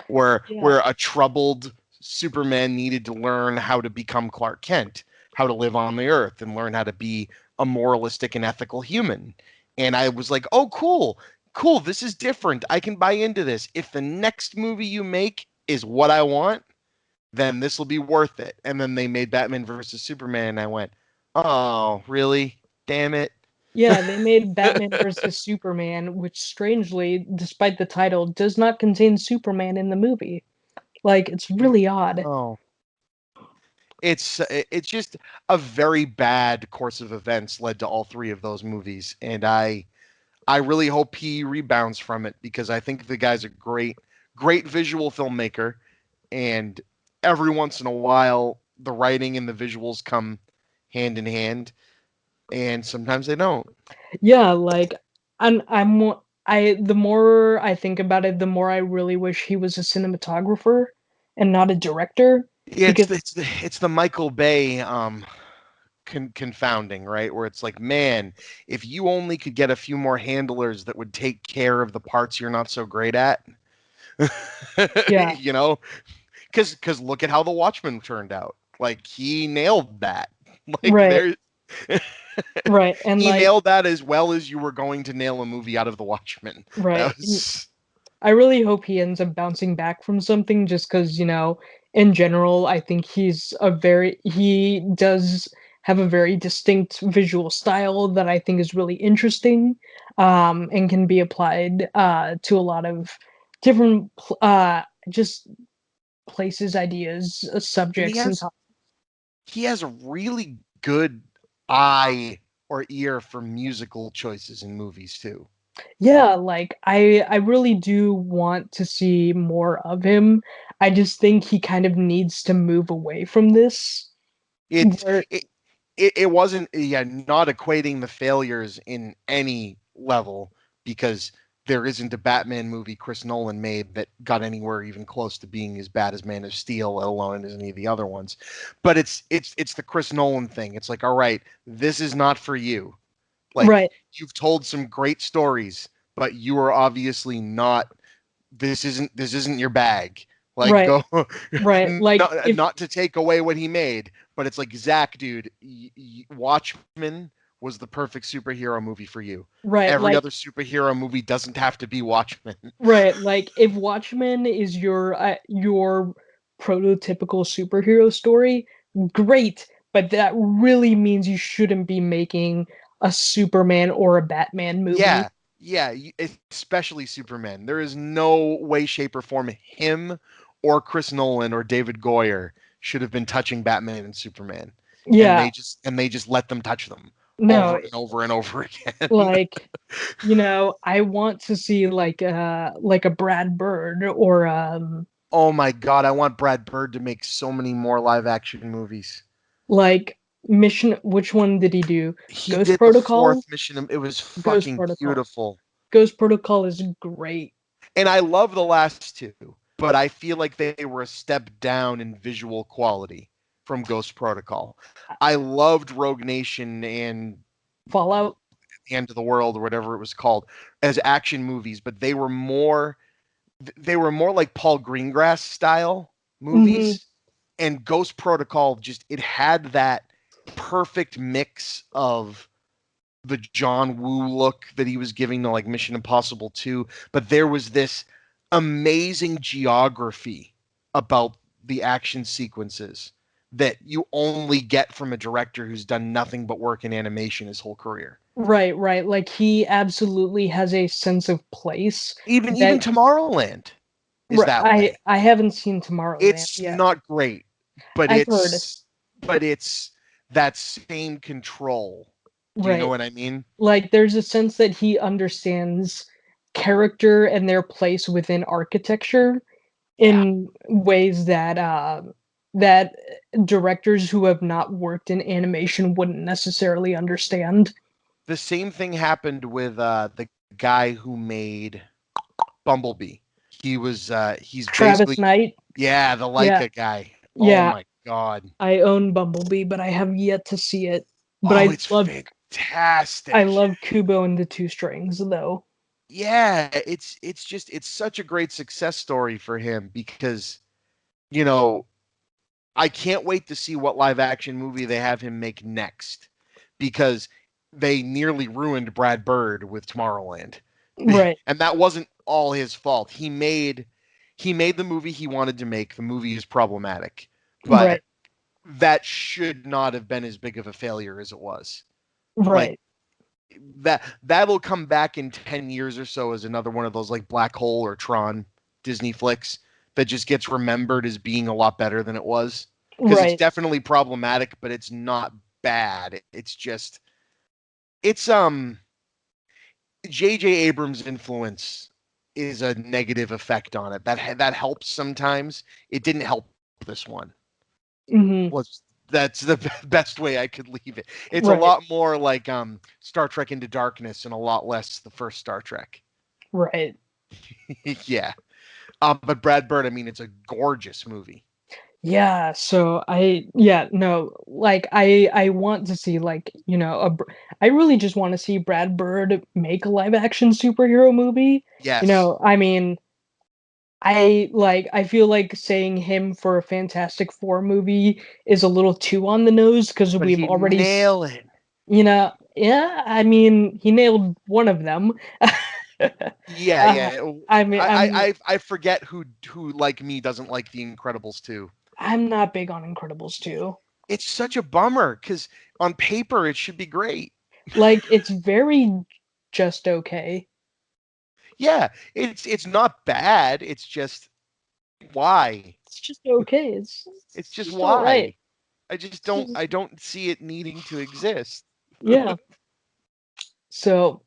B: where
C: Yeah.
B: a troubled Superman needed to learn how to become Clark Kent, how to live on the earth, and learn how to be a moralistic and ethical human. And I was like, oh, cool, cool, this is different. I can buy into this. If the next movie you make is what I want, then this will be worth it. And then they made Batman versus Superman, and I went, oh, really? Damn it.
C: Yeah, they made Batman versus Superman, which strangely, despite the title, does not contain Superman in the movie. Like, it's really odd.
B: Oh, it's just a very bad course of events led to all three of those movies, and I really hope he rebounds from it because I think the guy's a great visual filmmaker, and every once in a while the writing and the visuals come hand in hand, and sometimes they don't.
C: Yeah, like I'm mo- I the more I think about it, the more I really wish he was a cinematographer and not a director
B: Yeah,
C: because
B: it's the Michael Bay confounding, right? Where it's like, man, if you only could get a few more handlers that would take care of the parts you're not so great at,
C: yeah,
B: you know, because look at how the Watchmen turned out. Like he nailed that. Like
C: right,
B: there,
C: right, and
B: he
C: like
B: nailed that as well as you were going to nail a movie out of the Watchmen. That
C: right.
B: was
C: I really hope he ends up bouncing back from something just because, in general, I think he does have a very distinct visual style that I think is really interesting, and can be applied to a lot of different just places, ideas,
B: and he
C: subjects, and
B: has
C: topics.
B: he has a really good eye or ear for musical choices in movies too.
C: Yeah, like I really do want to see more of him. I just think he kind of needs to move away from this.
B: It
C: Where
B: it it wasn't, yeah, not equating the failures in any level, because there isn't a Batman movie Chris Nolan made that got anywhere even close to being as bad as Man of Steel, let alone as any of the other ones. But it's the Chris Nolan thing. It's like, all right, this is not for you. Like,
C: right,
B: you've told some great stories, but you are obviously not, this isn't your bag. Like,
C: right,
B: go
C: right. Like if
B: not to take away what he made, but it's like, Zach, dude, Watchmen was the perfect superhero movie for you.
C: right,
B: Every
C: like
B: other superhero movie doesn't have to be Watchmen.
C: right, like if Watchmen is your prototypical superhero story, great, but that really means you shouldn't be making a Superman or a Batman movie.
B: Yeah, yeah, especially Superman. There is no way, shape, or form him or Chris Nolan or David Goyer should have been touching Batman and Superman, and
C: Yeah,
B: they just let them touch them.
C: No,
B: over and over and over again.
C: like, I want to see like a Brad Bird or
B: Oh my God, I want Brad Bird to make so many more live action movies.
C: like Mission. Which one did he do?
B: He
C: Ghost
B: did the fourth
C: Protocol.
B: mission. It was
C: Ghost
B: fucking
C: Protocol.
B: beautiful.
C: Ghost Protocol is great.
B: And I love the last two, but I feel like they were a step down in visual quality from Ghost Protocol. I loved Rogue Nation and
C: Fallout.
B: The End of the World or whatever it was called as action movies, but they were more like Paul Greengrass style
C: Hmm.
B: movies. And Ghost Protocol just it had that perfect mix of the John Woo look that he was giving to like Mission Impossible 2, but there was this amazing geography about the action sequences that you only get from a director who's done nothing but work in animation his whole career.
C: Right, right. Like he absolutely has a sense of place
B: Even
C: that
B: Tomorrowland is that way.
C: I haven't seen Tomorrowland
B: It's
C: yet.
B: not great, but
C: I've heard.
B: it's that same control. Do you know
C: Right.
B: what I mean?
C: Like there's a sense that he understands character and their place within architecture
B: Yeah.
C: in ways that directors who have not worked in animation wouldn't necessarily understand.
B: The same thing happened with the guy who made Bumblebee. He's
C: Travis
B: basically
C: Knight.
B: yeah, the
C: Yeah.
B: Leica guy. Oh
C: Yeah.
B: my god.
C: I own Bumblebee, but I have yet to see it. But
B: Oh, it's
C: I
B: fantastic.
C: love Kubo and the Two Strings though.
B: Yeah, it's such a great success story for him because you know, I can't wait to see what live action movie they have him make next because they nearly ruined Brad Bird with Tomorrowland.
C: Right.
B: And that wasn't all his fault. He made the movie he wanted to make. The movie is problematic, but
C: Right.
B: that should not have been as big of a failure as it was. Like
C: Right.
B: that'll come back in 10 years or so as another one of those like Black Hole or Tron Disney flicks that just gets remembered as being a lot better than it was because it's
C: Right.
B: definitely problematic, but it's not bad. It's just it's J.J. Abrams' influence is a negative effect on it. That helps sometimes. It didn't help this one.
C: Hmm.
B: Was That's the best way I could leave it. It's a
C: Right.
B: lot more like Star Trek Into Darkness and a lot less the first Star Trek.
C: Right.
B: Yeah. But Brad Bird, I mean, it's a gorgeous movie.
C: Yeah, so yeah, no, like I want to see like, I really just want to see Brad Bird make a live action superhero movie.
B: Yes.
C: I mean, I feel like saying him for a Fantastic Four movie is a little too on the nose because
B: But
C: we've
B: he'd
C: already
B: nail it.
C: yeah, I mean, he nailed one of them.
B: Yeah,
C: uh,
B: yeah.
C: I mean,
B: I forget who like me doesn't like The Incredibles 2.
C: I'm not big on Incredibles 2.
B: It's such a bummer because on paper it should be great.
C: Like it's very just okay.
B: Yeah, it's not bad. It's just why?
C: It's just okay.
B: It's
C: It's
B: just
C: just all right.
B: why? I just
C: It's
B: don't
C: just,
B: I don't see it needing to exist.
C: yeah. So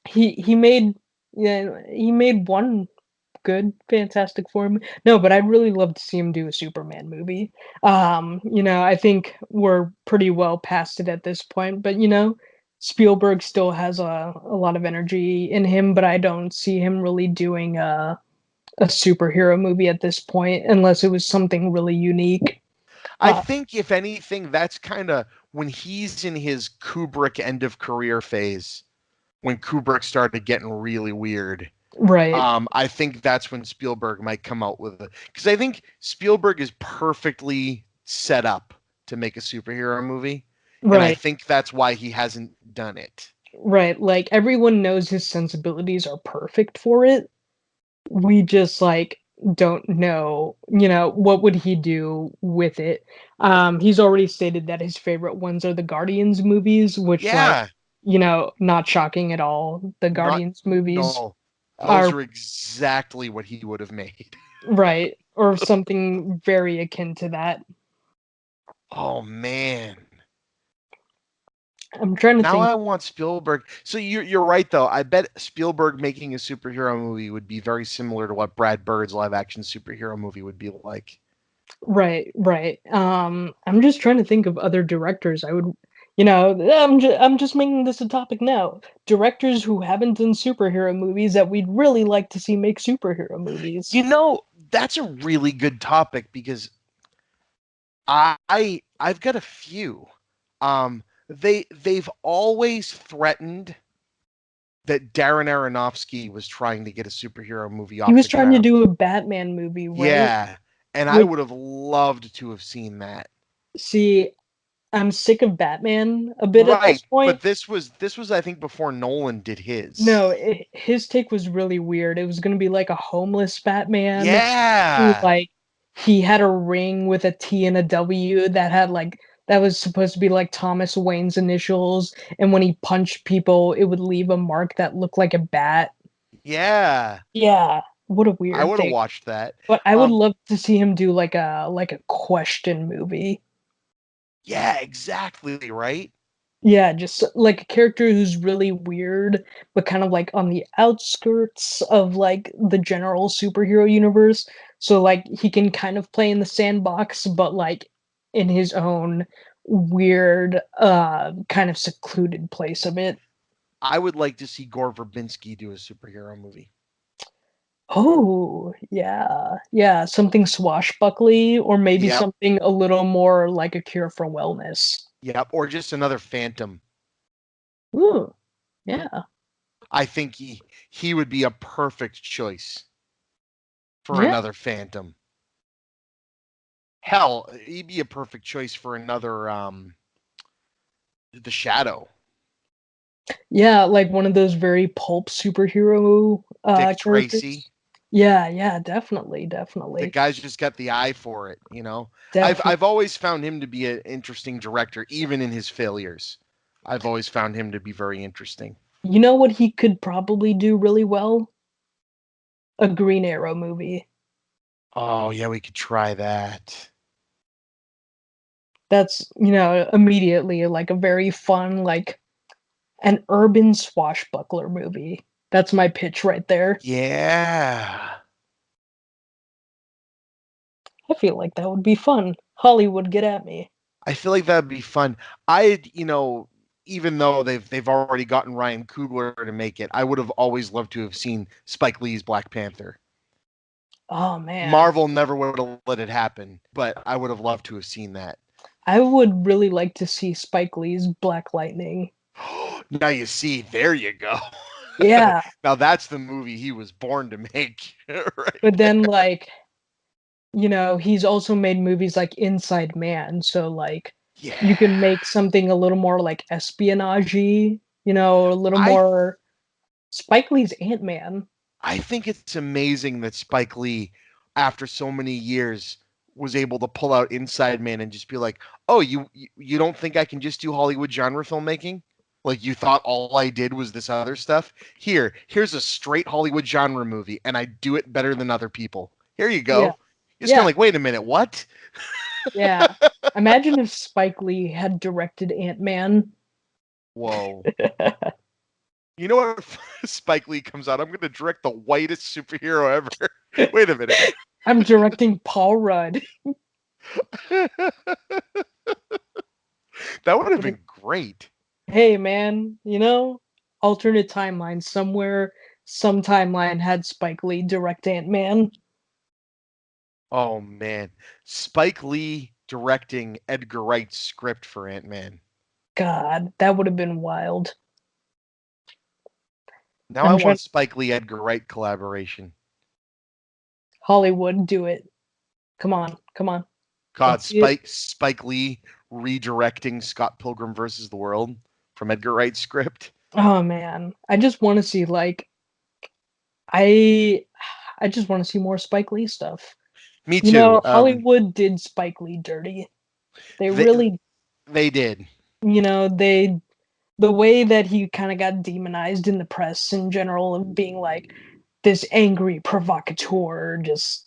C: he made he made one good Fantastic Four. No, but I'd really love to see him do a Superman movie. I think we're pretty well past it at this point, but Spielberg still has a lot of energy in him, but I don't see him really doing a superhero movie at this point unless it was something really unique.
B: I
C: Uh,
B: think if anything, that's kind of when he's in his Kubrick end of career phase, when Kubrick started getting really weird.
C: right,
B: I think that's when Spielberg might come out with it because I think Spielberg is perfectly set up to make a superhero movie, and I
C: right,
B: think that's why he hasn't done it.
C: right. Like everyone knows his sensibilities are perfect for it. We just like don't know, what would he do with it. He's already stated that his favorite ones are the Guardians movies, which
B: Yeah,
C: not shocking at all. The
B: not
C: Guardians movies
B: no, those
C: are
B: are exactly what he would have made.
C: right or something very akin to that.
B: Oh man,
C: I'm trying to
B: Now
C: think.
B: I want Spielberg. So you're right though. I bet Spielberg making a superhero movie would be very similar to what Brad Bird's live action superhero movie would be like.
C: Right, right. I'm just trying to think of other directors I would, I'm just making this a topic now. Directors who haven't done superhero movies that we'd really like to see make superhero movies.
B: You know, that's a really good topic because I've got a few. They've always threatened that Darren Aronofsky was trying to get a superhero movie
C: He
B: off
C: was
B: the
C: trying to
B: ground.
C: do a Batman movie, right?
B: Yeah, and I
C: Which,
B: would have loved to have seen that.
C: see, I'm sick of Batman a bit at this
B: Right,
C: point.
B: but this was I think before Nolan did his.
C: No, his take was really weird. It was gonna be like a homeless Batman who,
B: Yeah.
C: like, he had a ring with a T and a W that had like that was supposed to be like Thomas Wayne's initials, and when he punched people, it would leave a mark that looked like a bat.
B: Yeah.
C: Yeah, what a
B: I
C: weird
B: would have
C: thing.
B: watched that.
C: But I would
B: Um
C: love to see him do like a question movie.
B: yeah, exactly, right?
C: Yeah, just like a character who's really weird, but kind of like on the outskirts of like the general superhero universe. So like he can kind of play in the sandbox, but like in his own weird, kind of secluded place of it.
B: I would like to see Gore Verbinski do a superhero movie.
C: Oh, yeah. Yeah, something swashbuckly, or maybe
B: Yep.
C: something a little more like a cure for wellness.
B: Yep, or just another Phantom.
C: Ooh, yeah.
B: I think he would be a perfect choice for
C: Yeah.
B: another Phantom. Hell, he'd be a perfect choice for another The Shadow.
C: Yeah, like one of those very pulp superhero
B: Dick
C: characters.
B: Tracy.
C: Yeah, yeah, definitely,
B: The
C: definitely.
B: guy's just got the eye for it, you know.
C: Definitely.
B: I've always found him to be an interesting director, even in his failures. I've always found him to be very interesting.
C: You know what he could probably do really well? A Green Arrow movie.
B: Oh yeah, we could try that.
C: That's, immediately like a very fun, like an urban swashbuckler movie. That's my pitch right there.
B: Yeah.
C: I feel like that would be fun. Hollywood, get at me.
B: I feel like that'd be fun. Even though they've already gotten Ryan Coogler to make it, I would have always loved to have seen Spike Lee's Black Panther.
C: Oh man.
B: Marvel never would have let it happen, but I would have loved to have seen that.
C: I would really like to see Spike Lee's Black Lightning.
B: Now you see, there you go.
C: Yeah,
B: Now that's the movie he was born to make. Right.
C: but then like he's also made movies like Inside Man, so like you
B: Yeah.
C: can make something a little more like espionage-y, a little
B: I
C: more Spike Lee's Ant-Man.
B: I think it's amazing that Spike Lee, after so many years, was able to pull out Inside Man and just be like, "Oh, you don't think I can just do Hollywood genre filmmaking? Like you thought all I did was this other stuff? Here's a straight Hollywood genre movie, and I do it better than other people. Here you
C: Yeah,
B: go." You're just kind of
C: yeah,
B: like, "Wait a minute, what?"
C: yeah. Imagine if Spike Lee had directed Ant-Man.
B: Whoa. You know what? Spike Lee comes out. I'm going to direct the whitest superhero ever. Wait a minute.
C: I'm directing Paul Rudd.
B: That would have been great.
C: Hey man, alternate timeline somewhere, some timeline had Spike Lee direct Ant-Man.
B: Oh man, Spike Lee directing Edgar Wright's script for Ant-Man.
C: God, that would have been wild.
B: Now I
C: I'm trying
B: want Spike Lee Edgar Wright collaboration.
C: Hollywood, do it. Come on, come on.
B: God,
C: Let's see it.
B: Spike Lee redirecting Scott Pilgrim versus the World from Edgar Wright's script.
C: Oh man, I just want to see I I just want to see more Spike Lee stuff.
B: Me too.
C: Hollywood did Spike Lee dirty. They
B: They
C: really,
B: they did.
C: they the way that he kind of got demonized in the press in general of being like this angry provocateur just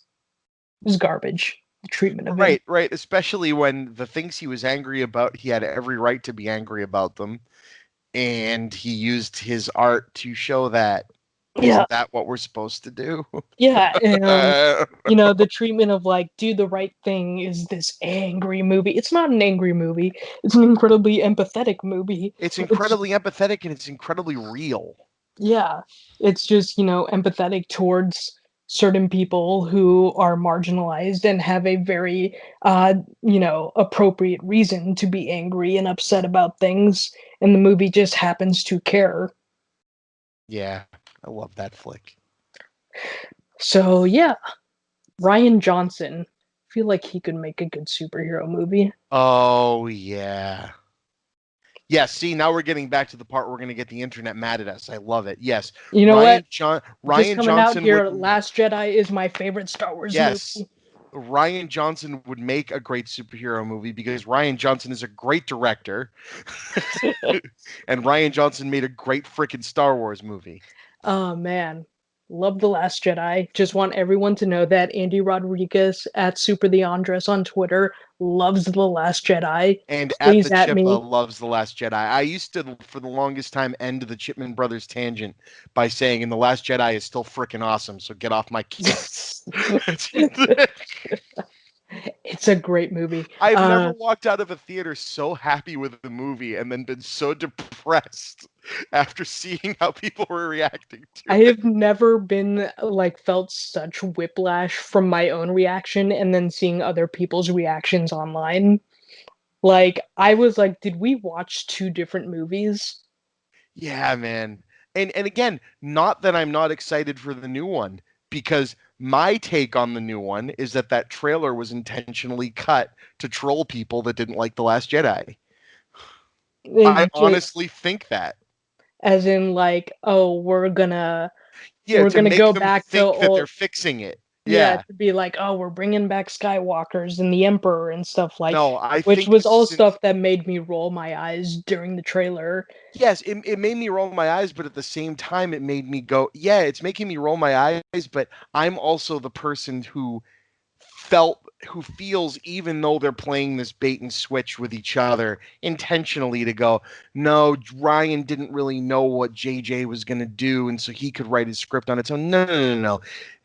C: was garbage. the treatment of him.
B: Right. Especially when the things he was angry about, he had every right to be angry about them, and he used his art to show that.
C: Yeah,
B: Isn't that what we're supposed to do?
C: yeah, and the treatment of like do the right thing is this angry movie. It's not an angry movie. It's an incredibly empathetic movie.
B: It's
C: It's
B: incredibly empathetic and it's incredibly real.
C: Yeah, it's just, empathetic towards certain people who are marginalized and have a very, appropriate reason to be angry and upset about things, and the movie just happens to care.
B: Yeah, I love that flick.
C: So, yeah, Ryan Johnson. Feel like he could make a good superhero movie.
B: Oh yeah. Yes, see, now we're getting back to the part where we're going to get the internet mad at us. I love it. Yes,
C: You know what? Just
B: Ryan
C: coming out
B: Johnson
C: here,
B: would.
C: Last Jedi is my favorite Star Wars
B: Yes,
C: movie.
B: Ryan Johnson would make a great superhero movie because Ryan Johnson is a great director, and Ryan Johnson made a great freaking Star Wars movie.
C: Oh man, love The Last Jedi. Just want everyone to know that Andy Rodriguez at Super the Andres on Twitter loves The Last Jedi.
B: And at
C: Please
B: the
C: at
B: Chippa
C: me.
B: loves The Last Jedi. I used to, for the longest time, end the Chipman Brothers tangent by saying, "And The Last Jedi is still freaking awesome." So get off my case.
C: It's a great movie.
B: I've never walked out of a theater so happy with the movie and then been so depressed after seeing how people were reacting to
C: I
B: it.
C: have never been like felt such whiplash from my own reaction and then seeing other people's reactions online. Like I was like, did we watch two different movies?
B: Yeah, man. And again, not that I'm not excited for the new one, because my take on the new one is that that trailer was intentionally cut to troll people that didn't like The Last Jedi. I
C: Just
B: honestly think that.
C: as in like, oh, we're gonna
B: Yeah,
C: we're
B: to
C: gonna
B: make
C: go
B: them
C: back to
B: think that they're
C: old.
B: fixing it.
C: Yeah,
B: Yeah.
C: to be like, oh, we're bringing back Skywalkers and the Emperor and stuff like,
B: No, I
C: which
B: think
C: was
B: this
C: all
B: is
C: stuff that made me roll my eyes during the trailer.
B: yes, it made me roll my eyes, but at the same time, it made me go, yeah, it's making me roll my eyes, but I'm also the person who feels, even though they're playing this bait and switch with each other intentionally, to go, no, Ryan didn't really know what JJ was going to do, and so he could write his script on its own. No.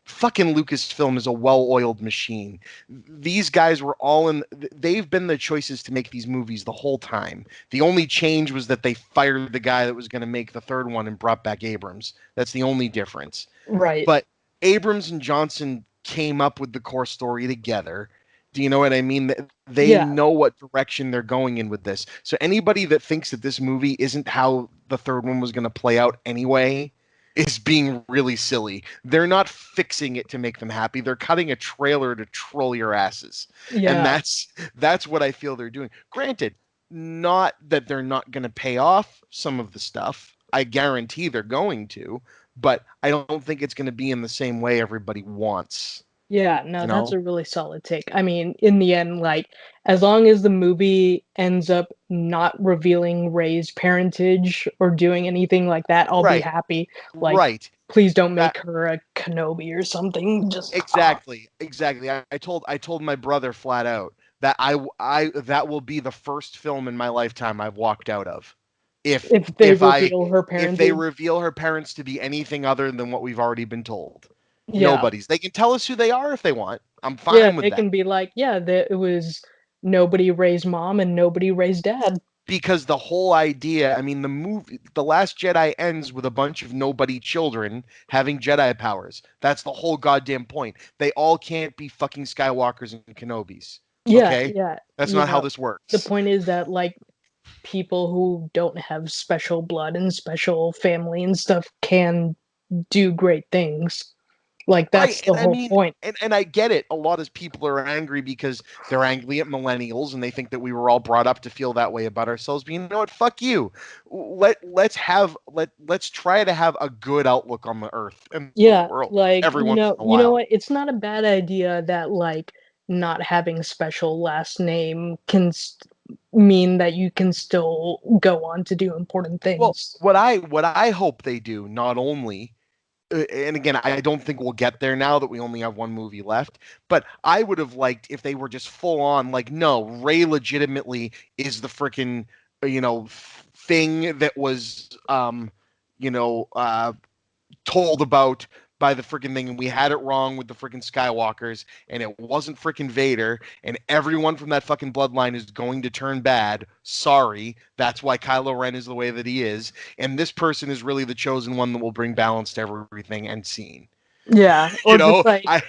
B: Fucking Lucasfilm is a well-oiled machine. These guys were all in. They've been the choices to make these movies the whole time. The only change was that they fired the guy that was going to make the third one and brought back Abrams. That's the only difference.
C: Right.
B: But Abrams and Johnson came up with the core story together. Do you know what I mean? They
C: Yeah.
B: know what direction they're going in with this. So anybody that thinks that this movie isn't how the third one was going to play out anyway is being really silly. They're not fixing it to make them happy. They're cutting a trailer to troll your asses. And
C: Yeah.
B: that's what I feel they're doing. Granted, not that they're not going to pay off some of the stuff. I guarantee they're going to, but I don't think it's going to be in the same way everybody wants.
C: Yeah, no,
B: You
C: that's
B: know?
C: a really solid take. I mean, in the end, like, as long as the movie ends up not revealing Rey's parentage or doing anything like that, I'll be
B: Right,
C: happy. Like,
B: right.
C: please don't
B: That
C: make her a Kenobi or something. Just
B: exactly. I told my brother flat out that that will be the first film in my lifetime I've walked out of. If
C: if they
B: if I
C: reveal her
B: if they
C: parentage.
B: reveal her parents to be anything other than what we've already been told.
C: Yeah.
B: Nobody's. They can tell us who they are if they want. I'm
C: Yeah,
B: fine with
C: they
B: that.
C: can be like, yeah, it was nobody raised mom and nobody raised dad.
B: Because the whole idea, I mean, the movie The Last Jedi ends with a bunch of nobody children having Jedi powers. That's the whole goddamn point. They all can't be fucking Skywalkers and Kenobis.
C: Yeah,
B: Okay?
C: yeah.
B: That's
C: You
B: not how
C: know,
B: this
C: the
B: works.
C: point is that like people who don't have special blood and special family and stuff can do great things. Like
B: Right.
C: that's the
B: And I
C: whole
B: mean,
C: point.
B: and I get it. A lot of people are angry because they're angry at millennials and they think that we were all brought up to feel that way about ourselves. But you know what? Fuck you. Let's try to have a good outlook on the earth and the
C: Yeah,
B: world
C: like
B: every once in a
C: you know
B: while.
C: what? It's not a bad idea that like not having special last name can mean that you can still go on to do important
B: Well,
C: things.
B: what I hope they do not only and again, I don't think we'll get there now that we only have one movie left. But I would have liked if they were just full on, like, no, Ray legitimately is the freaking, thing that was, you know, uh, told about by the freaking thing, and we had it wrong with the freaking Skywalkers, and it wasn't freaking Vader, and everyone from that fucking bloodline is going to turn bad. Sorry, that's why Kylo Ren is the way that he is, and this person is really the chosen one that will bring balance to everything and scene.
C: Yeah,
B: You
C: or
B: know,
C: just like
B: I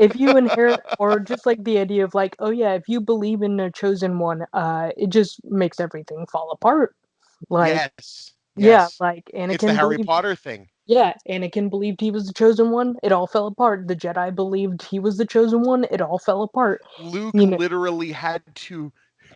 C: if you inherit, or just like the idea of like, oh yeah, if you believe in a chosen one, it just makes everything fall apart. Like,
B: yes,
C: yeah,
B: yes,
C: like
B: it's the
C: Anakin
B: Harry
C: believed,
B: Potter thing.
C: yeah, Anakin believed he was the chosen one. It all fell apart. The Jedi believed he was the chosen one. It all fell apart.
B: Luke
C: You know,
B: literally had to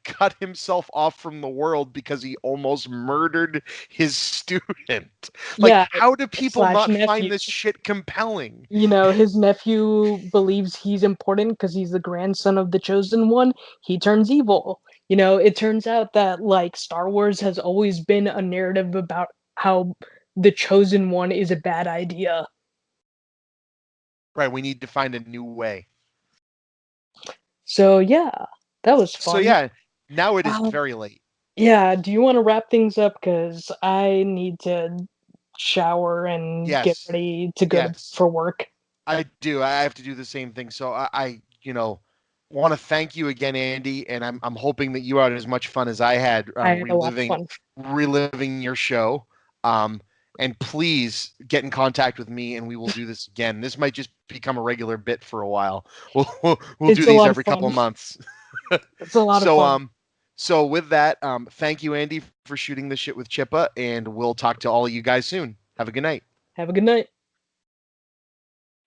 B: cut himself off from the world because he almost murdered his student. Like,
C: yeah,
B: how do people
C: slash
B: not
C: nephew.
B: find this shit compelling?
C: His nephew believes he's important because he's the grandson of the chosen one. He turns evil. It turns out that like Star Wars has always been a narrative about how the chosen one is a bad idea.
B: Right, we need to find a new way.
C: So yeah, that was
B: So
C: fun.
B: yeah, now it is
C: Um,
B: very late.
C: yeah, do you want to wrap things up? Because I need to shower and get
B: Yes.
C: ready to go
B: Yes.
C: for work.
B: I do. I have to do the same thing. So I want to thank you again, Andy, and I'm hoping that you had as much fun as I had
C: I had a lot of fun.
B: reliving your show. Um, and please get in contact with me, and we will do this again. This might just become a regular bit for a while. We'll do
C: It's a
B: these
C: lot of
B: every couple
C: fun.
B: of months.
C: It's a lot of
B: So
C: fun.
B: so with that, thank you, Andy, for shooting the shit with Chippa, and we'll talk to all of you guys soon. Have a good night.
C: Have a good night.